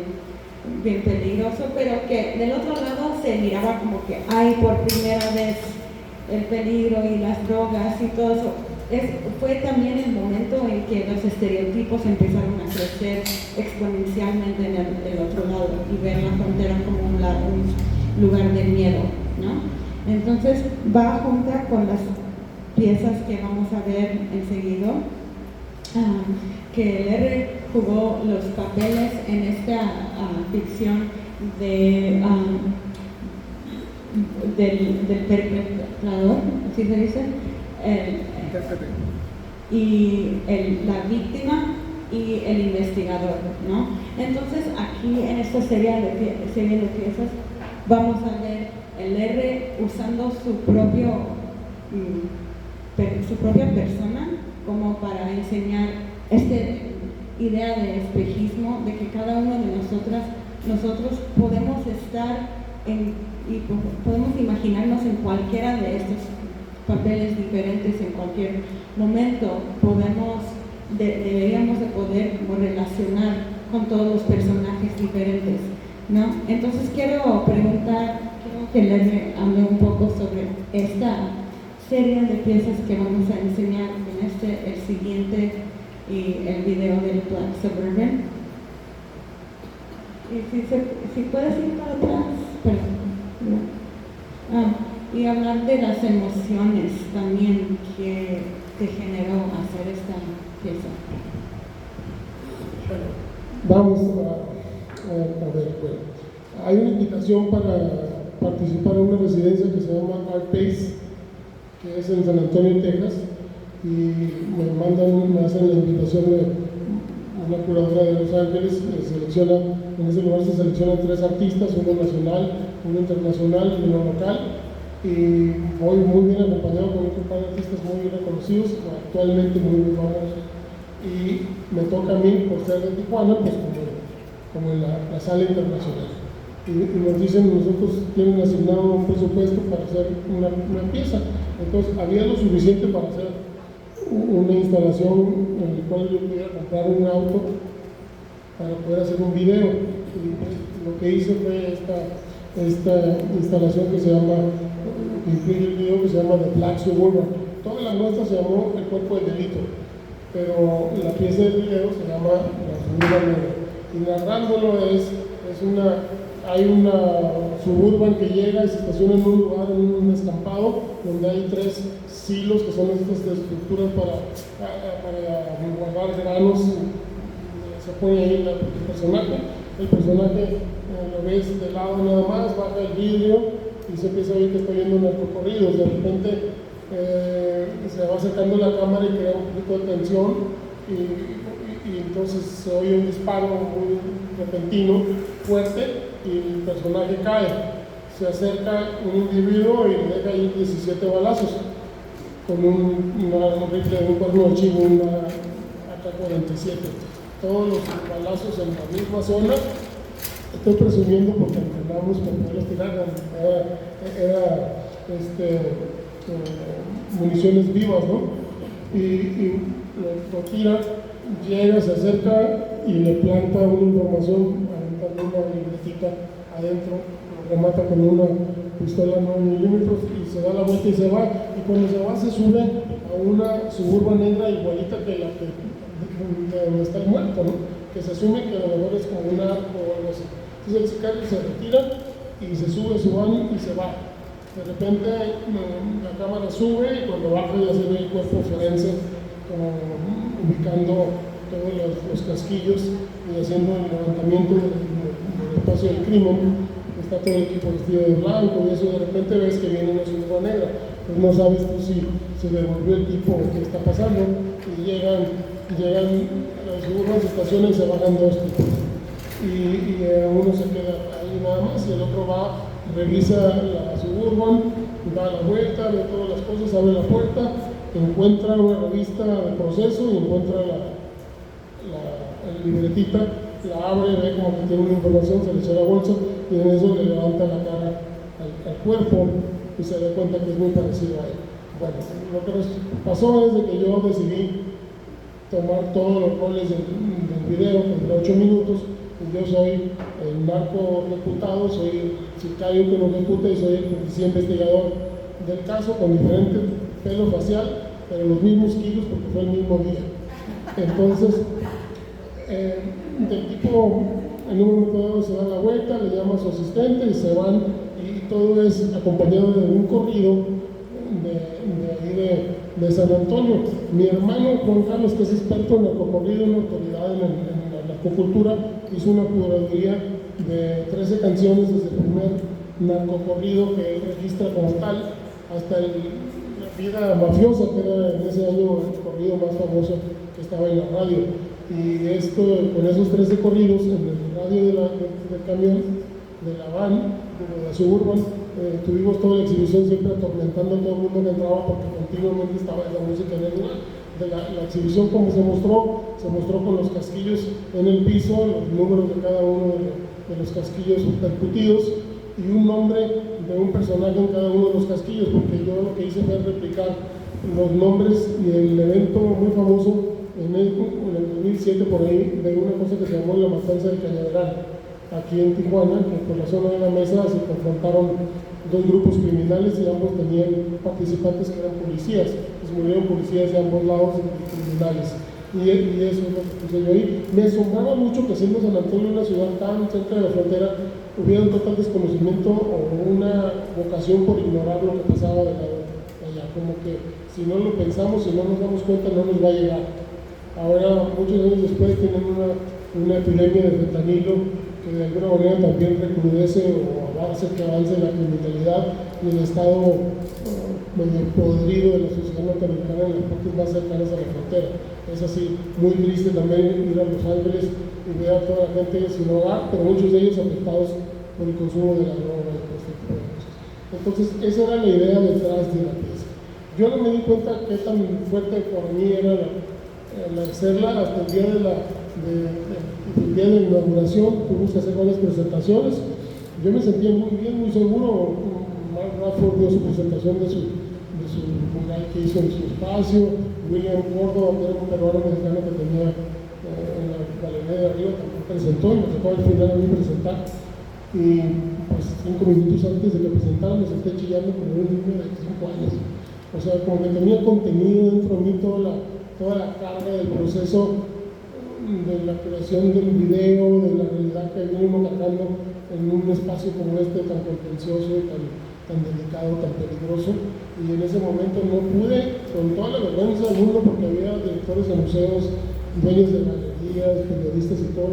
peligroso, pero que del otro lado se miraba como que hay por primera vez el peligro y las drogas y todo eso. Fue también el momento en que los estereotipos empezaron a crecer exponencialmente en el otro lado y ver la frontera como un lugar de miedo, ¿no? Entonces va junta con las piezas que vamos a ver enseguida, que el R jugó los papeles en esta ficción del perpetrador, ¿así se dice? La víctima y el investigador, ¿no? Entonces aquí en esta serie de piezas vamos a ver el R usando su propia persona como para enseñar esta idea de espejismo, de que cada uno de nosotros podemos estar y podemos imaginarnos en cualquiera de estos papeles diferentes en cualquier momento. Deberíamos de poder relacionar con todos los personajes diferentes, ¿no? Entonces quiero que les hable un poco sobre esta serie de piezas que vamos a enseñar en el siguiente y el video del Black Suburban. Y si puedes ir para atrás, perdón. Y hablar de las emociones también que te generó hacer esta pieza. Vamos a ver, bueno, hay una invitación para participar en una residencia que se llama Art Base, que es en San Antonio, Texas, y me hacen la invitación de una curadora de Los Ángeles, en ese lugar se seleccionan 3 artistas, uno nacional, uno internacional y uno local, y voy muy bien acompañado con un par de artistas muy reconocidos, actualmente muy famosos, y me toca a mí, por ser de Tijuana, pues como en la sala internacional. Y nos dicen, nosotros tienen asignado un presupuesto para hacer una pieza, entonces había lo suficiente para hacer una instalación en la cual yo pudiera comprar un auto para poder hacer un video. Y lo que hice fue esta instalación que incluye el video que se llama The Black Suburban. Toda la muestra se llamó El Cuerpo del Delito, pero la pieza del video se llama La Suburban Negra. Y narrándolo hay una suburban que llega y se estaciona en un lugar, en un descampado, donde hay 3 silos que son estas estructuras para guardar granos. Se pone ahí el personaje lo ves de lado nada más, baja el vidrio y se empieza a oír que está viendo narcocorridos. De repente se va acercando la cámara y crea un poquito de tensión y entonces se oye un disparo muy repentino, fuerte, y el personaje cae. Se acerca un individuo y le deja ahí 17 balazos con un rifle de un cuerno de chivo, una AK-47. Todos los balazos en la misma zona. Estoy presumiendo porque entrenamos para poderlos tirar. Era municiones vivas, ¿no? Y lo tira, llega, se acerca y le planta una información, aventando una libretita adentro, lo remata con una pistola 9 milímetros y se da la vuelta y se va. Y cuando se va se sube a una suburban negra igualita que la de donde está el muerto, ¿no? Que se asume que a lo mejor es como un arco o algo así. Entonces el sicario se retira y se sube a su van y se va. De repente la cámara sube y cuando baja ya se ve el cuerpo forense como ubicando todos los casquillos y haciendo el levantamiento del espacio del crimen. Está todo el equipo vestido de blanco y eso, de repente ves que viene una Suburban negra. Pues no sabes tú si se devolvió el tipo o qué está pasando. Y llegan las Suburban, se estacionan y se bajan dos tipos. Y uno se queda ahí nada más y el otro va, revisa la Suburban, da la vuelta, ve todas las cosas, abre la puerta, encuentra una revista de proceso y encuentra la libretita, la abre, ve como que tiene una información, se le echa la bolsa y en eso le levanta la cara al cuerpo y se da cuenta que es muy parecido a él. Bueno, lo que nos pasó es de que yo decidí tomar todos los roles del video, que dura 8 minutos, y yo soy el narco reputado, soy el sicario que lo ejecuta y soy el policía investigador del caso con diferente pelo facial, pero los mismos kilos porque fue el mismo día. Entonces, el tipo en un momento dado se da la vuelta, le llama a su asistente y se van, y todo es acompañado de un corrido de San Antonio. Mi hermano Juan Carlos, que es experto en narcocorrido, una autoridad en la narcocultura, hizo una curaduría de 13 canciones desde el primer narcocorrido que él registra como tal hasta la vida mafiosa, que era en ese año el corrido más famoso que estaba en la radio. Y esto, con esos 13 corridos en el radio del camión, de la van, de la Suburban, tuvimos toda la exhibición siempre atormentando a todo el mundo que entraba porque continuamente estaba la música en el lugar. La exhibición, como se mostró con los casquillos en el piso, los números de cada uno de los casquillos percutidos y un nombre de un personaje en cada uno de los casquillos, porque yo lo que hice fue replicar los nombres y el evento muy famoso en el 2007 por ahí, de una cosa que se llamó la matanza de Cañaveral, aquí en Tijuana, que por la zona de la mesa se confrontaron dos grupos criminales y ambos tenían participantes que eran policías, pues murieron policías de ambos lados y criminales. Y eso es lo que puse yo ahí. Me asombraba mucho que siendo San Antonio una ciudad tan cerca de la frontera hubiera un total desconocimiento o una vocación por ignorar lo que pasaba de allá, como que si no lo pensamos, si no nos damos cuenta, no nos va a llegar. Ahora, muchos años después, tienen una epidemia de fentanilo que de alguna manera también recrudece o hace que avance la criminalidad y el estado medio podrido de la sociedad norteamericana en las partes más cercanas a la frontera. Es así, muy triste también ir a Los Ángeles y ver a toda la gente sin hogar, pero muchos de ellos afectados por el consumo de la droga y todo este tipo de cosas. Entonces, esa era la idea detrás de la pieza. Yo no me di cuenta qué tan fuerte para mí era el hacerla hasta el día del día de la inauguración. Tuvimos que hacer varias presentaciones. Yo me sentía muy bien, muy seguro. Mark Radford dio su presentación de su mural que hizo en su espacio. William Córdoba, que era un peruano mexicano que tenía en la galería de arriba, también presentó y me tocó al final a mí presentar. Y pues 5 minutos antes de que presentara me senté chillando como un niño de 5 años. O sea, como que tenía contenido dentro de mí toda la carga del proceso de la creación del video, de la realidad que venimos cargando en un espacio como este tan contencioso y tan delicado, tan peligroso. Y en ese momento no pude, con toda la vergüenza del mundo, porque había directores de museos, dueños de galerías, periodistas y todo,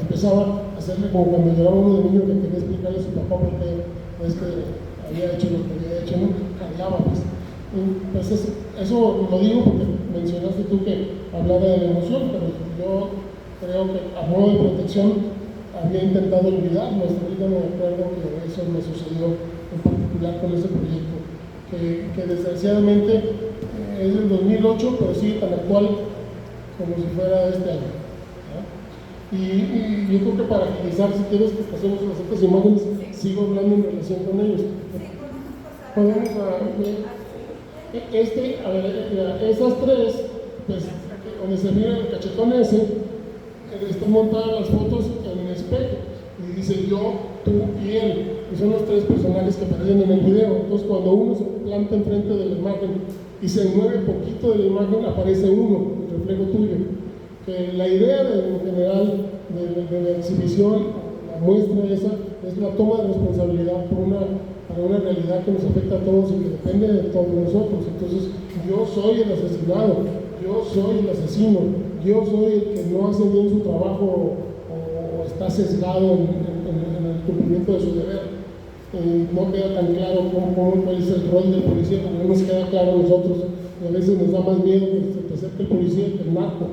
empezaba a hacerle como cuando lloraba uno de niño que quería explicarle a su papá por qué había hecho lo que había hecho, ¿no? Cargaba, pues. Entonces, eso lo digo porque mencionaste tú que hablaba de la emoción, pero yo creo que a modo de protección había intentado olvidarlo. Hasta ahorita me acuerdo que eso me sucedió en particular con ese proyecto, que desgraciadamente es del 2008, pero sigue tan actual como si fuera de este año. Y yo creo que para agilizar, si quieres que pasemos las otras imágenes, sigo hablando en relación con ellos. Podemos esas tres, pues, donde se mira el cachetón ese, están montadas las fotos en un espejo y dice yo, tú y él, y son los tres personajes que aparecen en el video. Entonces cuando uno se planta enfrente de la imagen y se mueve poquito de la imagen, aparece uno, el reflejo tuyo. Que la idea en general de la exhibición, muestra esa es la toma de responsabilidad para una realidad que nos afecta a todos y que depende de todos nosotros. Entonces, yo soy el asesinado, yo soy el asesino, yo soy el que no hace bien su trabajo o está sesgado en el cumplimiento de su deber. No queda tan claro cuál es el rol del policía, porque no nos queda claro a nosotros, y a veces nos da más miedo que se te acerque el policía que el narco.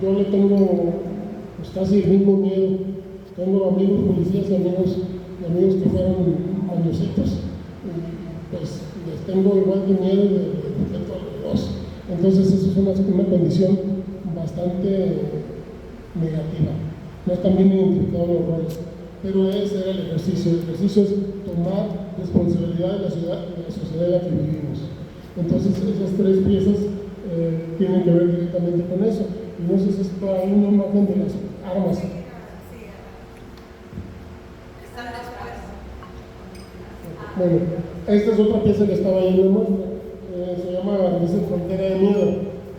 Yo le tengo pues, casi el mismo miedo. Tengo amigos policías y amigos que fueron mañositos, y pues les tengo igual de miedo y de respeto a los dos. Entonces eso es una condición bastante negativa. No están bien identificados los roles, pero ese era el ejercicio. El ejercicio es tomar responsabilidad de la sociedad en la que vivimos. Entonces esas tres piezas tienen que ver directamente con eso. Y no sé si está ahí una imagen de las armas. Bueno, esta es otra pieza que estaba ahí en la muestra. Se llama Frontera de Miedo.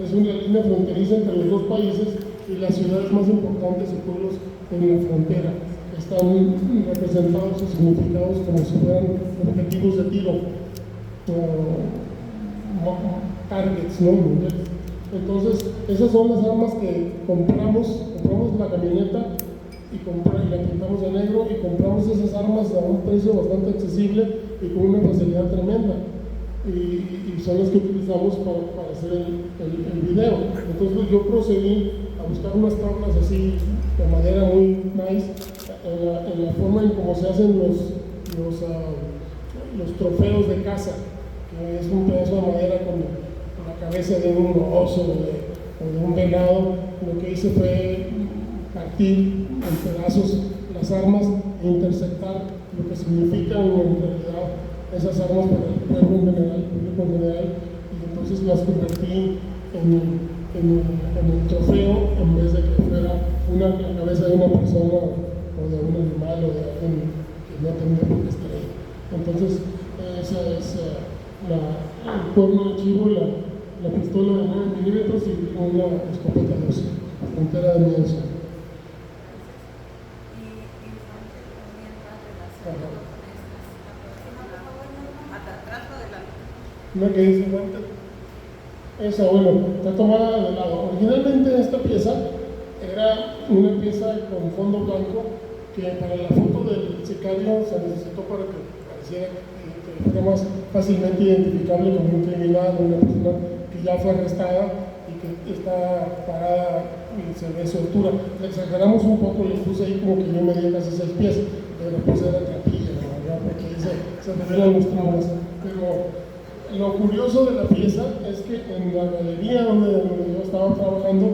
Es una línea fronteriza entre los dos países y las ciudades más importantes y pueblos en la frontera. Están representados o significados como si fueran objetivos de tiro, targets, ¿no? Entonces, esas son las armas que compramos la camioneta y la pintamos de negro y compramos esas armas a un precio bastante accesible y con una facilidad tremenda. Y son las que utilizamos para hacer el video. Entonces yo procedí a buscar unas tablas así de madera muy nice, en la forma en cómo se hacen los trofeos de caza, que es un pedazo de madera con la cabeza de un oso o de un venado. Lo que hice fue partir en pedazos las armas e interceptar lo que significan en realidad esas armas para el pueblo en general, el público en general, y entonces las convertí en un trofeo en vez de que fuera la cabeza de una persona o de un animal o de alguien que no tenía por qué estar ahí. Entonces, esa es el cuerno de chivo, la pistola de 9 milímetros y una escopeta 12, Frontera de Miedo. Una que dice, esa, bueno, está tomada de lado. Originalmente esta pieza era una pieza con fondo blanco que para la foto del sicario se necesitó para que pareciera que fuera más fácilmente identificable como un criminal o una persona que ya fue arrestada y que está parada y se ve su altura. Le exageramos un poco, le puse ahí como que yo medía casi 6 pies, pero la puse era trapilla, ¿verdad? Porque se revelan los traumas. Pero lo curioso de la pieza es que en la galería donde yo estaba trabajando,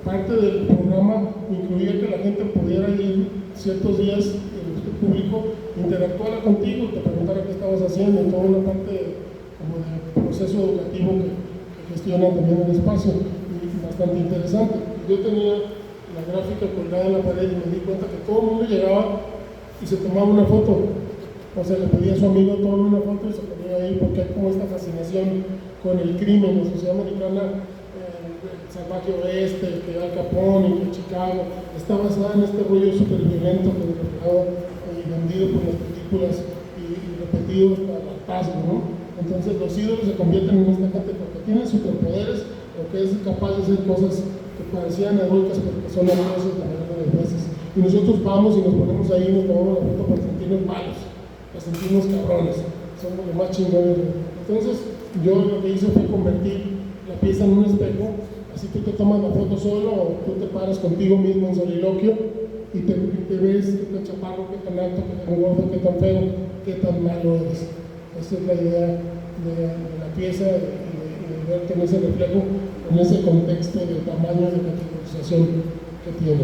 parte del programa incluía que la gente pudiera ir ciertos días, el público interactuara contigo, te preguntara qué estabas haciendo, y toda una parte como de proceso educativo que gestionan también el espacio, y bastante interesante. Yo tenía la gráfica colgada en la pared y me di cuenta que todo el mundo llegaba y se tomaba una foto. O sea, le pedía a su amigo tomar una foto y se ponía ahí porque hay como esta fascinación con el crimen. La sociedad americana, el salvaje oeste, que Al Capone, que Chicago, está basada en este rollo súper violento que es reflejado y vendido por las películas y repetido hasta el hartazgo, ¿no? Entonces los ídolos se convierten en esta gente porque tienen superpoderes o que es capaz de hacer cosas que parecían heroicas porque son amorosas la mayoría de las veces. Y nosotros vamos y nos ponemos ahí y nos tomamos la foto para sentirnos malos. Nos sentimos cabrones, somos los más chingones. Entonces, yo lo que hice fue convertir la pieza en un espejo, así tú te tomas la foto solo o tú te paras contigo mismo en soliloquio y te ves qué tan chaparro, qué tan alto, qué tan gordo, qué tan feo, qué tan malo eres. Esa es la idea de la pieza y de verte en ese reflejo, en ese contexto de tamaño de categorización que tiene.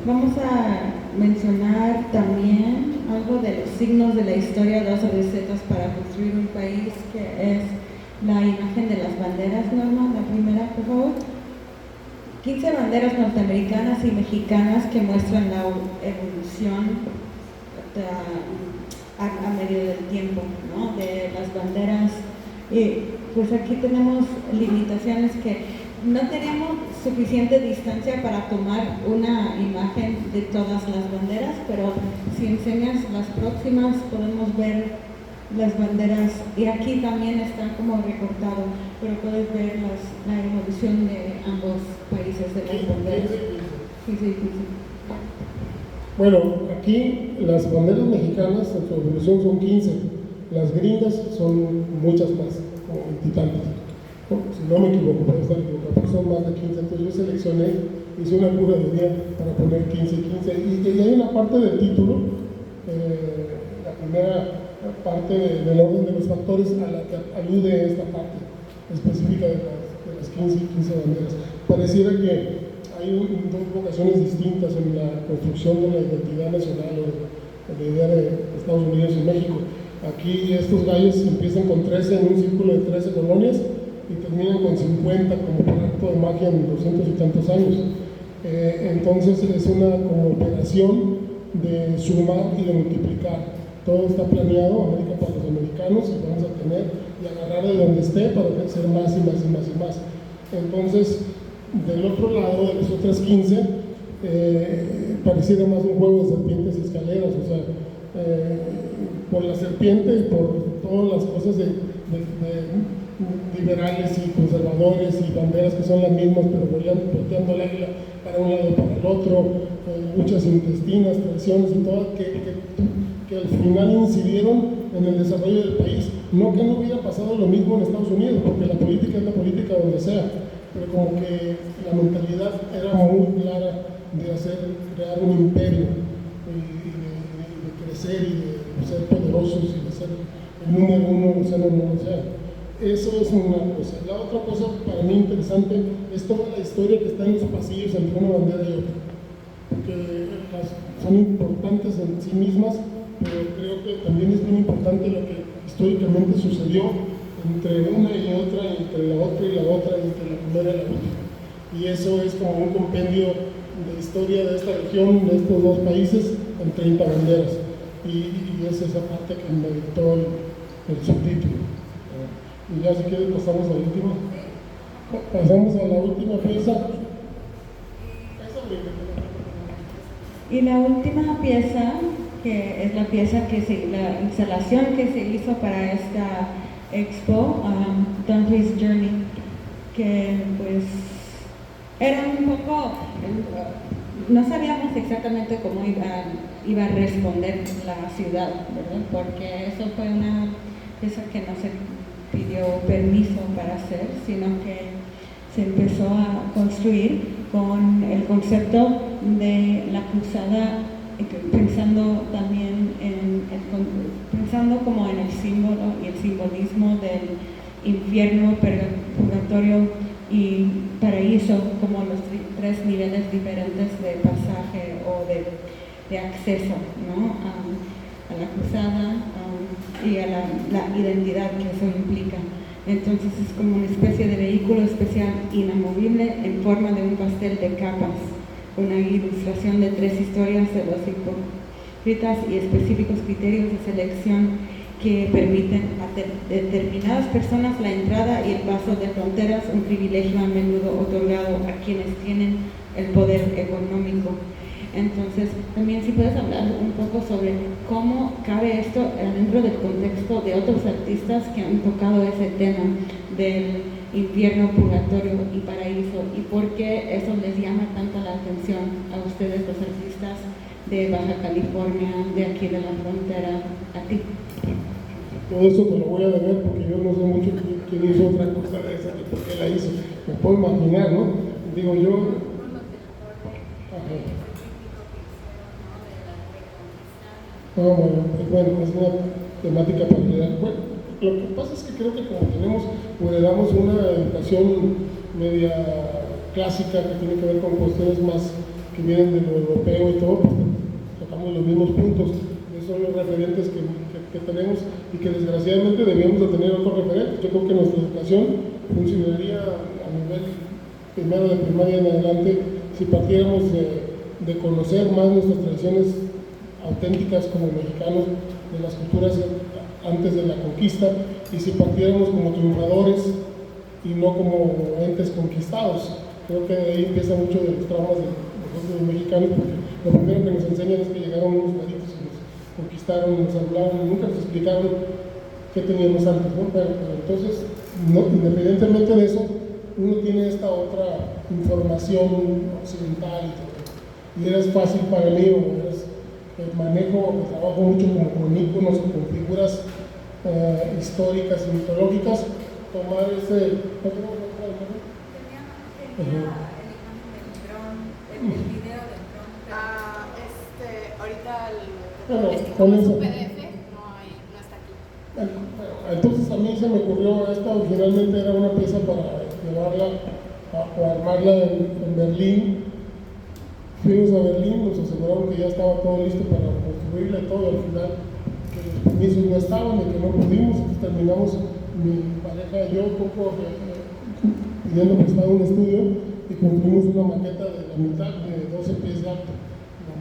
Vamos a mencionar también algo de los signos de la historia, 2 recetas para construir un país, que es la imagen de las banderas, Norma, la primera, por favor. 15 banderas norteamericanas y mexicanas que muestran la evolución a medio del tiempo, ¿no? De las banderas. Pues aquí tenemos limitaciones que no tenemos suficiente distancia para tomar una imagen de todas las banderas, pero si enseñas las próximas podemos ver las banderas, y aquí también está como recortado, pero puedes ver la evolución de ambos países de las banderas. Sí. Bueno, aquí las banderas mexicanas en su evolución son 15, las gringas son muchas más, como 20 y tantas. Si no me equivoco, puedo estar equivocado, pero son más de 15, entonces yo seleccioné, hice una curaduría para poner 15, y hay una parte del título, la primera parte del orden de los factores a la que alude esta parte específica de las 15 banderas. Pareciera que hay dos vocaciones distintas en la construcción de la identidad nacional o de la idea de Estados Unidos y México. Aquí estos gallos empiezan con 13 en un círculo de 13 colonias y terminan con 50 como por acto de magia en 200 y tantos años. Entonces es una como operación de sumar y de multiplicar. Todo está planeado, América para los americanos, y vamos a tener y agarrar de donde esté para crecer más y más y más y más. Entonces, del otro lado, de las otras 15, pareciera más un juego de serpientes y escaleras, o sea, por la serpiente y por todas las cosas de liberales y conservadores y banderas que son las mismas, pero volteando el águila para un lado y para el otro, luchas intestinas, traiciones y todo, que al final incidieron en el desarrollo del país. No que no hubiera pasado lo mismo en Estados Unidos, porque la política es la política donde sea, pero como que la mentalidad era muy clara de crear un imperio y de crecer y de ser poderosos y de ser el número uno, o sea, eso es una cosa. La otra cosa para mí interesante es toda la historia que está en los pasillos entre una bandera y otra, porque son importantes en sí mismas, pero creo que también es muy importante lo que históricamente sucedió entre una y otra, entre la otra y la otra, entre la primera y la última. Y eso es como un compendio de historia de esta región, de estos dos países, en 30 banderas. Y es esa parte que me dictó el subtítulo. Y ya si quieres pasamos a la última. Pasamos a la última pieza. Y la última pieza, que es la pieza la instalación que se hizo para esta expo, Dante's Journey, que pues era un poco, no sabíamos exactamente cómo iba a responder la ciudad, ¿verdad? Porque eso fue una pieza que no se pidió permiso para hacer, sino que se empezó a construir con el concepto de la cruzada, pensando también pensando como en el símbolo y el simbolismo del infierno, purgatorio y paraíso, como los tres niveles diferentes de pasaje o de acceso, ¿no? A la cruzada y a la identidad que eso implica. Entonces es como una especie de vehículo especial inamovible en forma de un pastel de capas, una ilustración de 3 historias de los hipócritas y específicos criterios de selección que permiten a determinadas personas la entrada y el paso de fronteras, un privilegio a menudo otorgado a quienes tienen el poder económico. Entonces, también si puedes hablar un poco sobre cómo cabe esto dentro del contexto de otros artistas que han tocado ese tema del infierno, purgatorio y paraíso, y por qué eso les llama tanto la atención a ustedes, los artistas de Baja California, de aquí de la frontera, a ti. Todo eso te lo voy a deber porque yo no sé mucho quién hizo otra cosa de esa y por qué la hizo. Me puedo imaginar, ¿no? Digo yo. Ajá. Bueno, es una temática particular. Bueno, lo que pasa es que creo que como heredamos una educación media clásica que tiene que ver con cuestiones más que vienen de lo europeo y todo, pues tocamos los mismos puntos. Esos son los referentes que tenemos y que desgraciadamente debíamos de tener otros referentes. Yo creo que nuestra educación funcionaría a nivel primero de primaria en adelante si partiéramos de conocer más nuestras tradiciones auténticas como mexicanos, de las culturas antes de la conquista, y si partiéramos como triunfadores y no como entes conquistados. Creo que ahí empieza mucho de los traumas de nosotros los mexicanos, porque lo primero que nos enseñan es que llegaron unos maritos y nos conquistaron, nos anularon, nunca nos explicaron qué teníamos antes, ¿no? Pero entonces, no, independientemente de eso, uno tiene esta otra información occidental y todo. Y era fácil para mí, trabajo mucho con íconos o con figuras históricas y mitológicas, tomar ese... El video del dron. Ahorita Bueno, Es que como es un con eso. PDF, no está aquí. Entonces a mí se me ocurrió, esta originalmente era una pieza para llevarla o armarla en Berlín. Fuimos a Berlín, nos aseguraron que ya estaba todo listo para construirla y todo, y al final que los permisos no estaban y que no pudimos, entonces terminamos mi pareja y yo un poco pidiendo prestado un estudio y construimos una maqueta de la mitad de 12 pies de alto,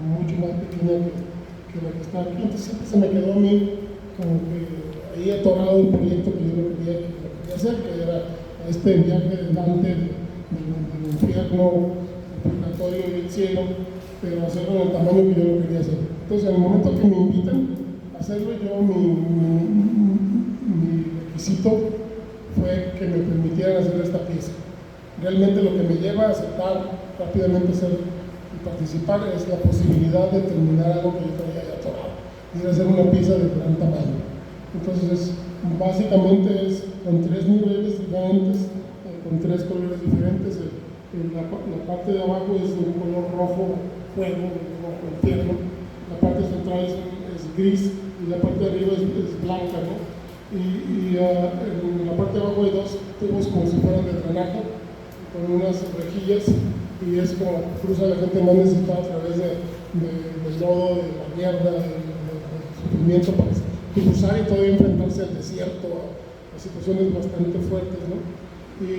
mucho más pequeña que la que está aquí. Entonces siempre se me quedó a mí como que ahí atorado el proyecto que yo lo quería hacer, que era este viaje de Dante del infierno, el purgatorio y el cielo, pero hacerlo en el tamaño que yo lo quería hacer. Entonces, en el momento que me invitan a hacerlo, yo mi requisito fue que me permitieran hacer esta pieza. Realmente lo que me lleva a aceptar rápidamente hacer y participar es la posibilidad de terminar algo que yo traía ya atorado, y de hacer una pieza de gran tamaño. Entonces, básicamente es con 3 niveles diferentes, con 3 colores diferentes. La parte de abajo es de un color rojo fuego, rojo infierno. La parte central es gris y la parte de arriba es blanca, ¿no? Y en la parte de abajo hay 2 tubos como si fueran de drenaje, con unas rejillas, y es como cruza la gente más necesitada a través del lodo, de la mierda, del sufrimiento, para cruzar y todavía enfrentarse al desierto, a situaciones bastante fuertes, ¿no? Y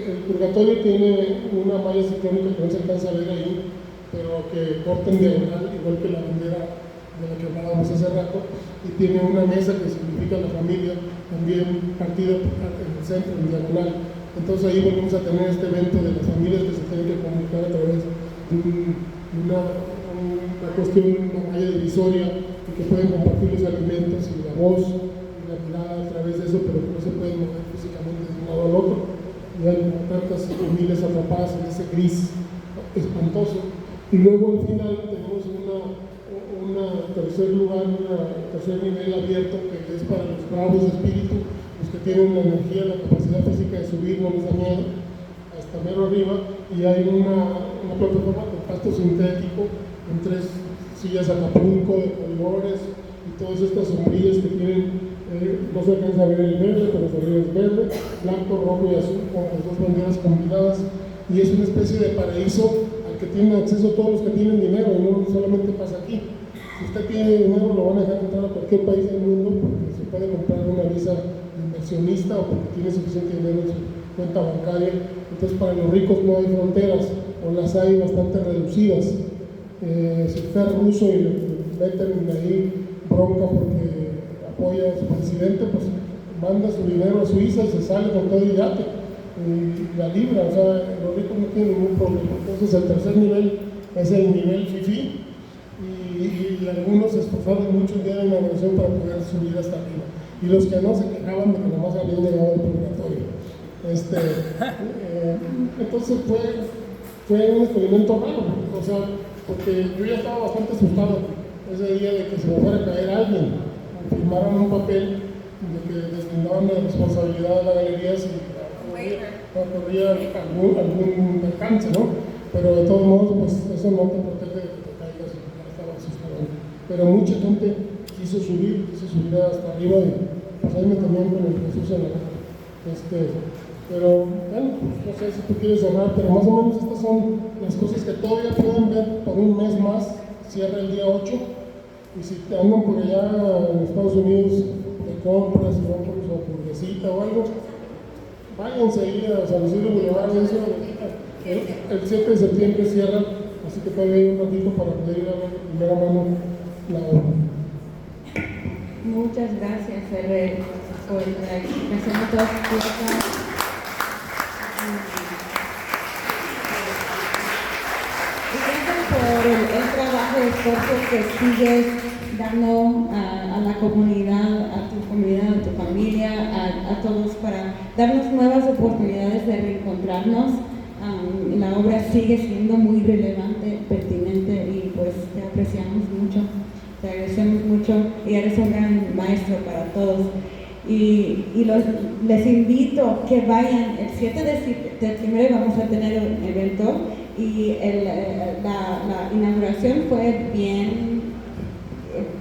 el purgatorio tiene una malla ciclónica que no se alcanza a ver ahí, pero que corta en diagonal, igual que la bandera de la que hablábamos hace rato, y tiene una mesa que significa la familia, también partida en el centro, en diagonal. Entonces ahí volvemos a tener este evento de las familias que se tienen que comunicar a través de una cuestión, una malla divisoria, y que pueden compartir los alimentos y la voz y la mirada a través de eso, pero que no se pueden mover físicamente de un lado al otro. Y hay como tantas familias atrapadas en ese gris espantoso. Y luego al final tenemos un tercer lugar, un tercer nivel abierto, que es para los bravos de espíritu, los que tienen la energía, la capacidad física de subir, no les da miedo, hasta mero arriba. Y hay una plataforma con pasto sintético, con 3 sillas Acapulco de colores y todas estas sombrillas que tienen. No se alcanza a ver el verde, pero arriba es verde, blanco, rojo y azul, con las 2 banderas combinadas, y es una especie de paraíso al que tienen acceso todos los que tienen dinero, y no solamente pasa aquí. Si usted tiene dinero, lo van a dejar entrar a cualquier país del mundo, porque se puede comprar una visa de inversionista o porque tiene suficiente dinero en su cuenta bancaria. Entonces, para los ricos no hay fronteras, o las hay bastante reducidas. Si usted es ruso y le meten ahí bronca porque apoya a su presidente, pues manda su dinero a Suiza y se sale con todo el yate y la libra. O sea, los ricos no tienen ningún problema. Entonces el tercer nivel es el nivel FIFI, y algunos se esforzaron mucho el día de la inauguración para poder subir hasta arriba, y los que no se quejaban de que nomás habían llegado al purgatorio. Entonces fue un experimento raro, o sea, porque yo ya estaba bastante asustado ese día de que se me fuera a caer alguien. Firmaron un papel de que deslindaban la responsabilidad de la galería si ocurría algún percance, ¿no? Pero de todos modos, pues eso no te protege de que te caigas, y ya estaba asustado. Pero mucha gente quiso subir hasta arriba, y pues ahí me también con el Jesús en la mano. Pero bueno, pues, no sé si tú quieres cerrar, pero más o menos estas son las cosas que todavía pueden ver por un mes más. Cierra el día 8. Y si andan por allá en Estados Unidos de compras, y van por su hamburguesita o algo, váyanse ahí a San Luis Boulevard. Eso, el 7 de septiembre cierra, así que todavía hay un ratito para poder ir a ver de primera mano la obra. Muchas gracias, R, por la explicación de todas sus cosas. Y gracias por el trabajo y esfuerzo que sigues dando a la comunidad, a tu comunidad, a tu familia, a todos para darnos nuevas oportunidades de reencontrarnos. La obra sigue siendo muy relevante, pertinente y pues te apreciamos mucho, te agradecemos mucho y eres un gran maestro para todos. Y les invito que vayan, el 7 de septiembre vamos a tener un evento y la inauguración fue bien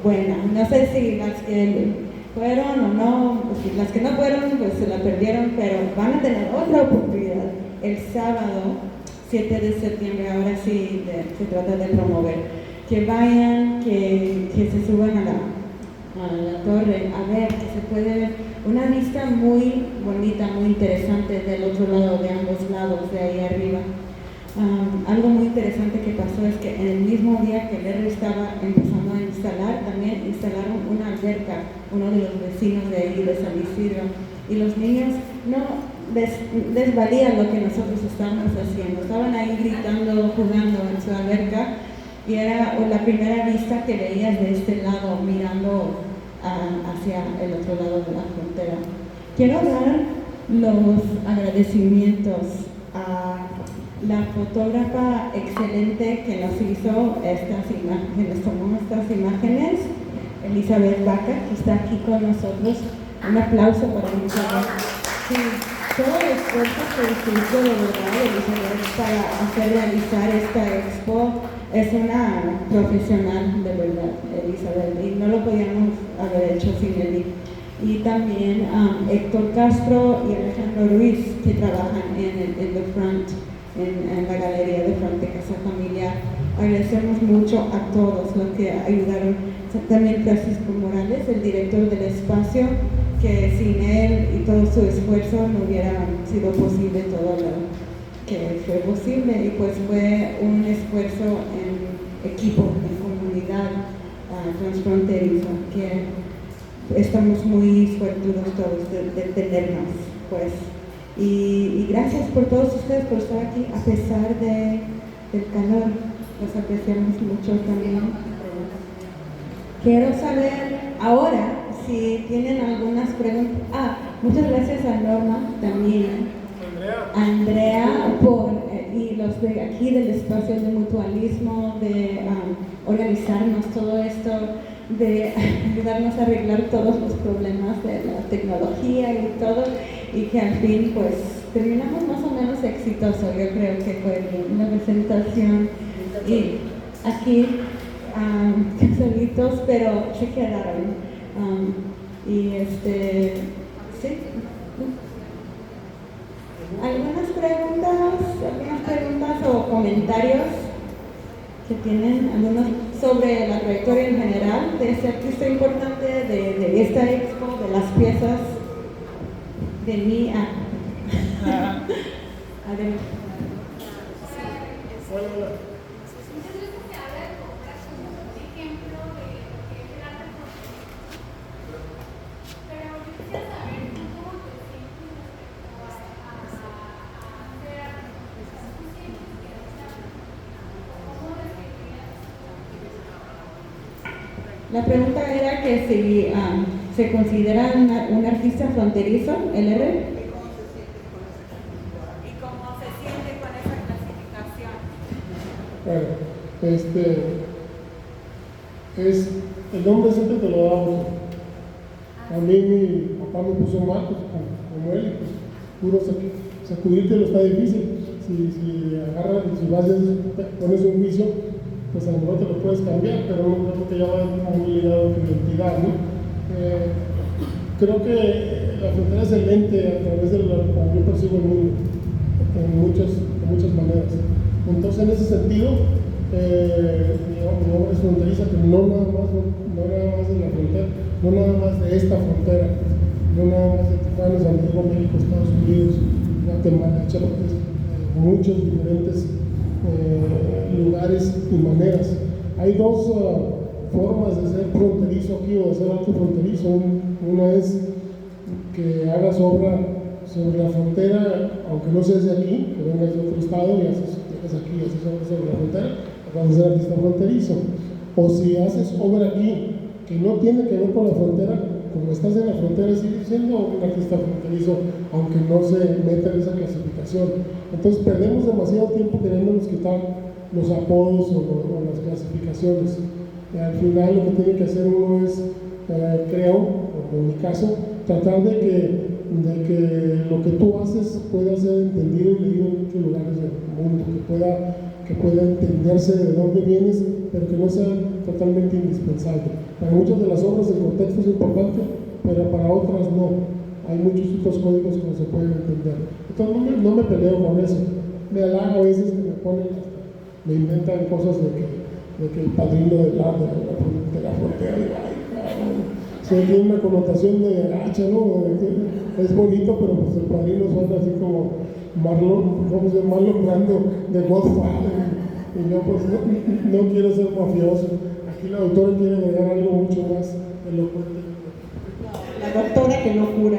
buena. No sé si las que fueron o no, pues, las que no fueron pues se la perdieron, pero van a tener otra oportunidad el sábado 7 de septiembre, ahora sí se trata de promover. Que vayan, que se suban a la torre a ver, que se puede ver una vista muy bonita, muy interesante del otro lado, de ambos lados, de ahí arriba. Algo muy interesante que pasó es que en el mismo día que el R estaba empezando a instalar, también instalaron una alberca, uno de los vecinos de ahí, de San Isidro, y los niños no les valía lo que nosotros estábamos haciendo, estaban ahí gritando, jugando en su alberca, y era la primera vista que veías de este lado, mirando hacia el otro lado de la frontera. Quiero dar los agradecimientos a la fotógrafa excelente que nos hizo estas imágenes, tomó estas imágenes, Elizabeth Vaca, que está aquí con nosotros. Un aplauso para Elizabeth. Sí, todo el esfuerzo que hizo de verdad Elizabeth para hacer realizar esta expo. Es una profesional de verdad, Elizabeth, y no lo podíamos haber hecho sin ella. Y también Héctor Castro y Alejandro Ruiz, que trabajan en The Front, en la galería de Front de Casa Familiar. Agradecemos mucho a todos los que ayudaron. También Francisco Morales, el director del espacio, que sin él y todo su esfuerzo no hubiera sido posible todo lo que fue posible, y pues fue un esfuerzo en equipo, en comunidad transfronterizo, que estamos muy suertudos todos de tenernos, pues. Y gracias por todos ustedes por estar aquí a pesar del calor, los apreciamos mucho también. Quiero saber ahora si tienen algunas preguntas. Muchas gracias a Norma también. Andrea y los de aquí del espacio de mutualismo, de organizarnos todo esto, de ayudarnos a arreglar todos los problemas de la tecnología y todo, y que al fin pues terminamos más o menos exitoso. Yo creo que fue bien la presentación y aquí solitos, pero se quedaron y sí. ¿Algunas preguntas o comentarios que tienen algunos sobre la trayectoria en general de este artista importante, de esta expo, de las piezas, de mí adelante? La pregunta era que si se considera un artista fronterizo, el R. ¿Y cómo se siente con esa categoría? ¿Y cómo se siente con esa clasificación? Bueno, el nombre siempre te lo da uno. A mí mi papá me puso Marcos como él, pues puro sacudírtelo está difícil. Si agarras, si vas y pones un juicio, pues a lo mejor te lo puedes cambiar, pero no creo que ya va muy ligado a tu identidad, ¿no? Creo que la frontera es el lente a través de lo que yo percibo el mundo, de muchas maneras. Entonces, en ese sentido, mi obra es fronteriza, pero no nada más de la frontera, no nada más de esta frontera, no nada más de Tijuana, Santiago, México, Estados Unidos, Guatemala, Chiapas, muchos diferentes lugares y maneras. Hay dos formas de ser fronterizo aquí o de ser alto fronterizo. Una es que hagas obra sobre la frontera, aunque no seas de aquí, que vengas de otro estado y llegas aquí y haces obra sobre la frontera, vas a ser artista fronterizo. O si haces obra aquí que no tiene que ver con la frontera, como estás en la frontera, sigues siendo un artista fronterizo, aunque no se meta en esa clasificación. Entonces perdemos demasiado tiempo queriéndonos quitar los apodos o las clasificaciones. Al final lo que tiene que hacer uno es, creo, o en mi caso, tratar de que lo que tú haces pueda ser entendido y leído en muchos lugares del mundo, que pueda entenderse de dónde vienes, pero que no sea totalmente indispensable. Para muchas de las obras el contexto es importante, pero para otras no. Hay muchos otros códigos que no se pueden entender. Entonces no me peleo con eso. Me halaga a veces que me inventan cosas de que el padrino de la frontera, digo, ay, cabrón, se tiene una connotación de gacha, ¿no? Es bonito, pero pues el padrino suena así como Marlon Brando de Godfather, y yo pues no quiero ser mafioso. Aquí la doctora quiere agregar algo mucho más elocuente. La doctora que no cura.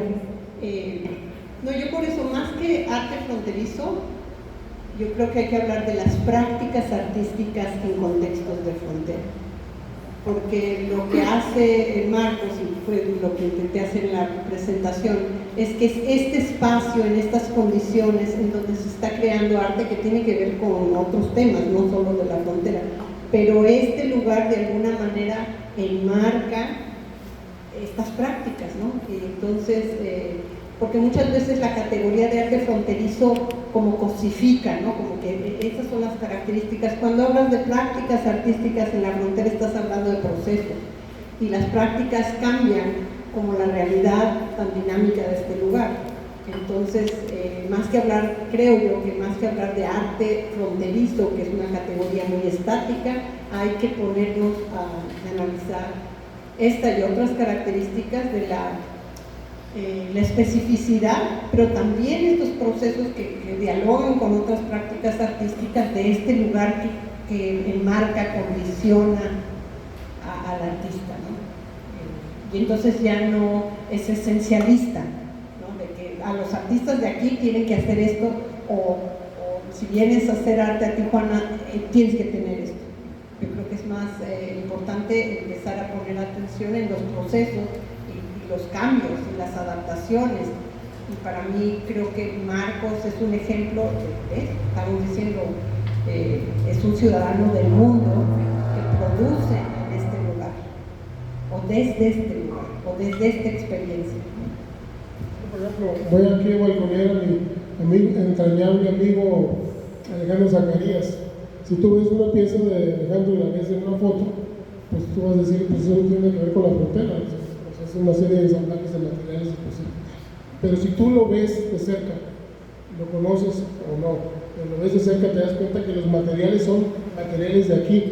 No, yo por eso, más que arte fronterizo, yo creo que hay que hablar de las prácticas artísticas en contextos de frontera. Porque lo que hace el Marcos, y fue lo que intenté hacer en la presentación, es que es este espacio, en estas condiciones en donde se está creando arte que tiene que ver con otros temas, no solo de la frontera, pero este lugar de alguna manera enmarca estas prácticas, ¿no? Y entonces, porque muchas veces la categoría de arte fronterizo como cosifica, ¿no? Como que esas son las características. Cuando hablas de prácticas artísticas en la frontera estás hablando de procesos, y las prácticas cambian como la realidad tan dinámica de este lugar. Entonces, más que hablar, creo yo que más que hablar de arte fronterizo, que es una categoría muy estática, hay que ponernos a analizar esta y otras características de la especificidad, pero también estos procesos que dialogan con otras prácticas artísticas de este lugar que enmarca, condiciona al artista, ¿no? Y entonces ya no es esencialista, ¿no? De que a los artistas de aquí tienen que hacer esto, o si vienes a hacer arte a Tijuana, tienes que tener esto. Yo creo que es más importante empezar a poner atención en los procesos y los cambios y las adaptaciones. Y para mí creo que Marcos es un ejemplo de eso. Estamos diciendo, es un ciudadano del mundo que produce en este lugar, o desde este lugar, o desde esta experiencia. Por ejemplo, voy aquí a balconear a mi entrañable amigo Alejandro Zacarías. Si tú ves una pieza de Alejandro y la ves en una foto, pues tú vas a decir, pues eso no tiene que ver con la frontera, o sea, es una serie de ensamblajes de materiales posibles. Pero si tú lo ves de cerca, lo conoces o no, pero lo ves de cerca, te das cuenta que los materiales son materiales de aquí,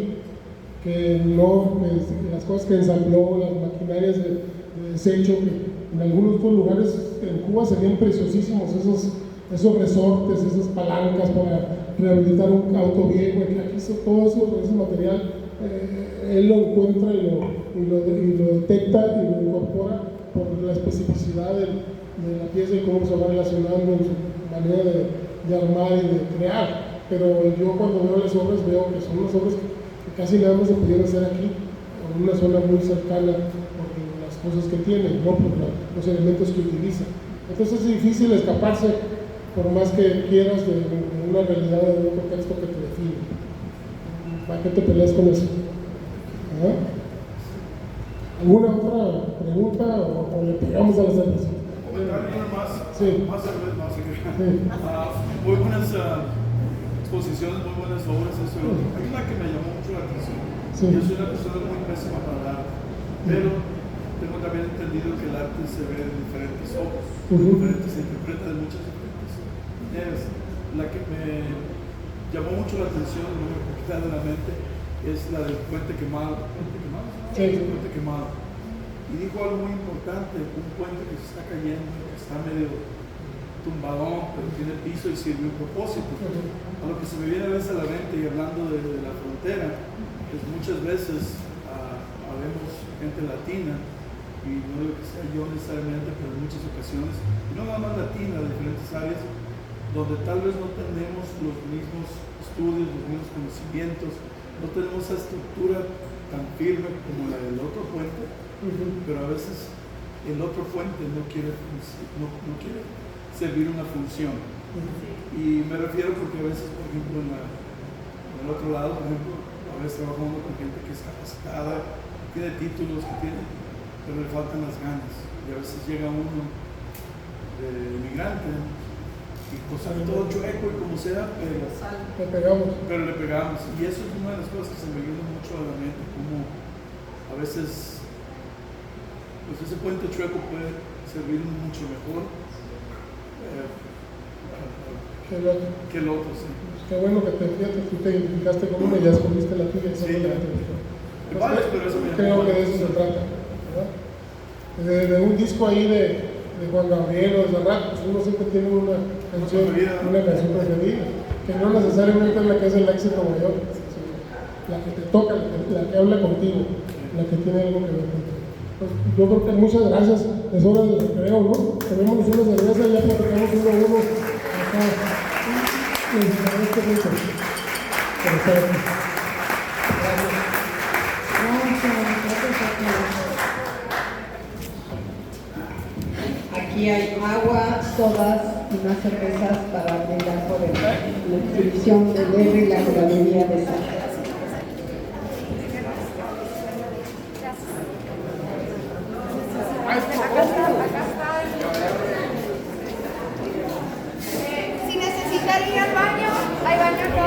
que no, que las cosas que ensambló, las maquinarias de desecho, que en algunos otros lugares en Cuba serían preciosísimos esos resortes, esas palancas para rehabilitar un auto viejo, que aquí todo ese material él lo encuentra y lo detecta y lo incorpora por la especificidad de la pieza y cómo se va relacionando en su manera de armar y de crear. Pero yo cuando veo las obras veo que son unas obras que casi nada más se pudieron hacer aquí, en una zona muy cercana, por las cosas que tienen, no por los elementos que utilizan. Entonces es difícil escaparse, por más que quieras, de una realidad, de un contexto que te define. ¿Para qué te peleas con eso? ¿Ah? ¿Alguna otra pregunta o le pegamos a las cervezas? Sí. Muy buenas exposiciones, muy buenas obras. Hay una que me llamó mucho la atención. Sí. Yo soy una persona muy pésima para el arte, pero tengo también entendido que el arte se ve de diferentes ojos, diferentes, se interpreta de muchas diferentes maneras. La que me llamó mucho la atención, no me puedo quitar de la mente, es la del puente quemado. ¿Puente quemado? Sí. El puente quemado. Y dijo algo muy importante, un puente que se está cayendo, que está medio tumbadón, pero tiene piso y sirve un propósito. A lo que se me viene a veces a la mente, y hablando de la frontera, es muchas veces habemos gente latina, y no digo que sea yo necesariamente, pero en muchas ocasiones, y no nada más latina, de diferentes áreas, donde tal vez no tenemos los mismos estudios, los mismos conocimientos, no tenemos esa estructura tan firme como la del otro puente, pero a veces el otro puente no quiere servir una función. Y me refiero porque a veces, por ejemplo, en el otro lado, por ejemplo, a veces trabajamos con gente que es capacitada, que tiene títulos, pero le faltan las ganas. Y a veces llega uno de inmigrante y pues sale todo chueco y como sea, pero le pegamos. Y eso es una de las cosas que se me viene mucho a la mente, como a veces pues ese puente chueco puede servir mucho mejor que el otro, sí. Qué bueno que tú te identificaste con uno y ya escogiste la tuya. Sí, vale, pero eso creo que de eso se trata, ¿verdad? De un disco ahí de Juan Gabriel o de Serrat, pues uno siempre tiene una canción preferida, que no necesariamente es la que es el éxito mayor, la que te toca, la que habla contigo, la que tiene algo que ver contigo. Pues yo creo que muchas gracias, es hora del recreo, ¿no? Tenemos una cerveza, ya platicamos uno a uno acá. Necesitamos que mucho. Perfecto. Aquí hay agua, sodas y más cervezas para brindar por la inscripción de Larry y la curaduría de Santa. Si necesitan ir al baño, hay baño acá.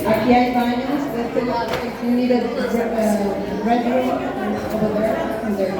Aquí hay baños de este lado. If you need a red room, it's over there. And there.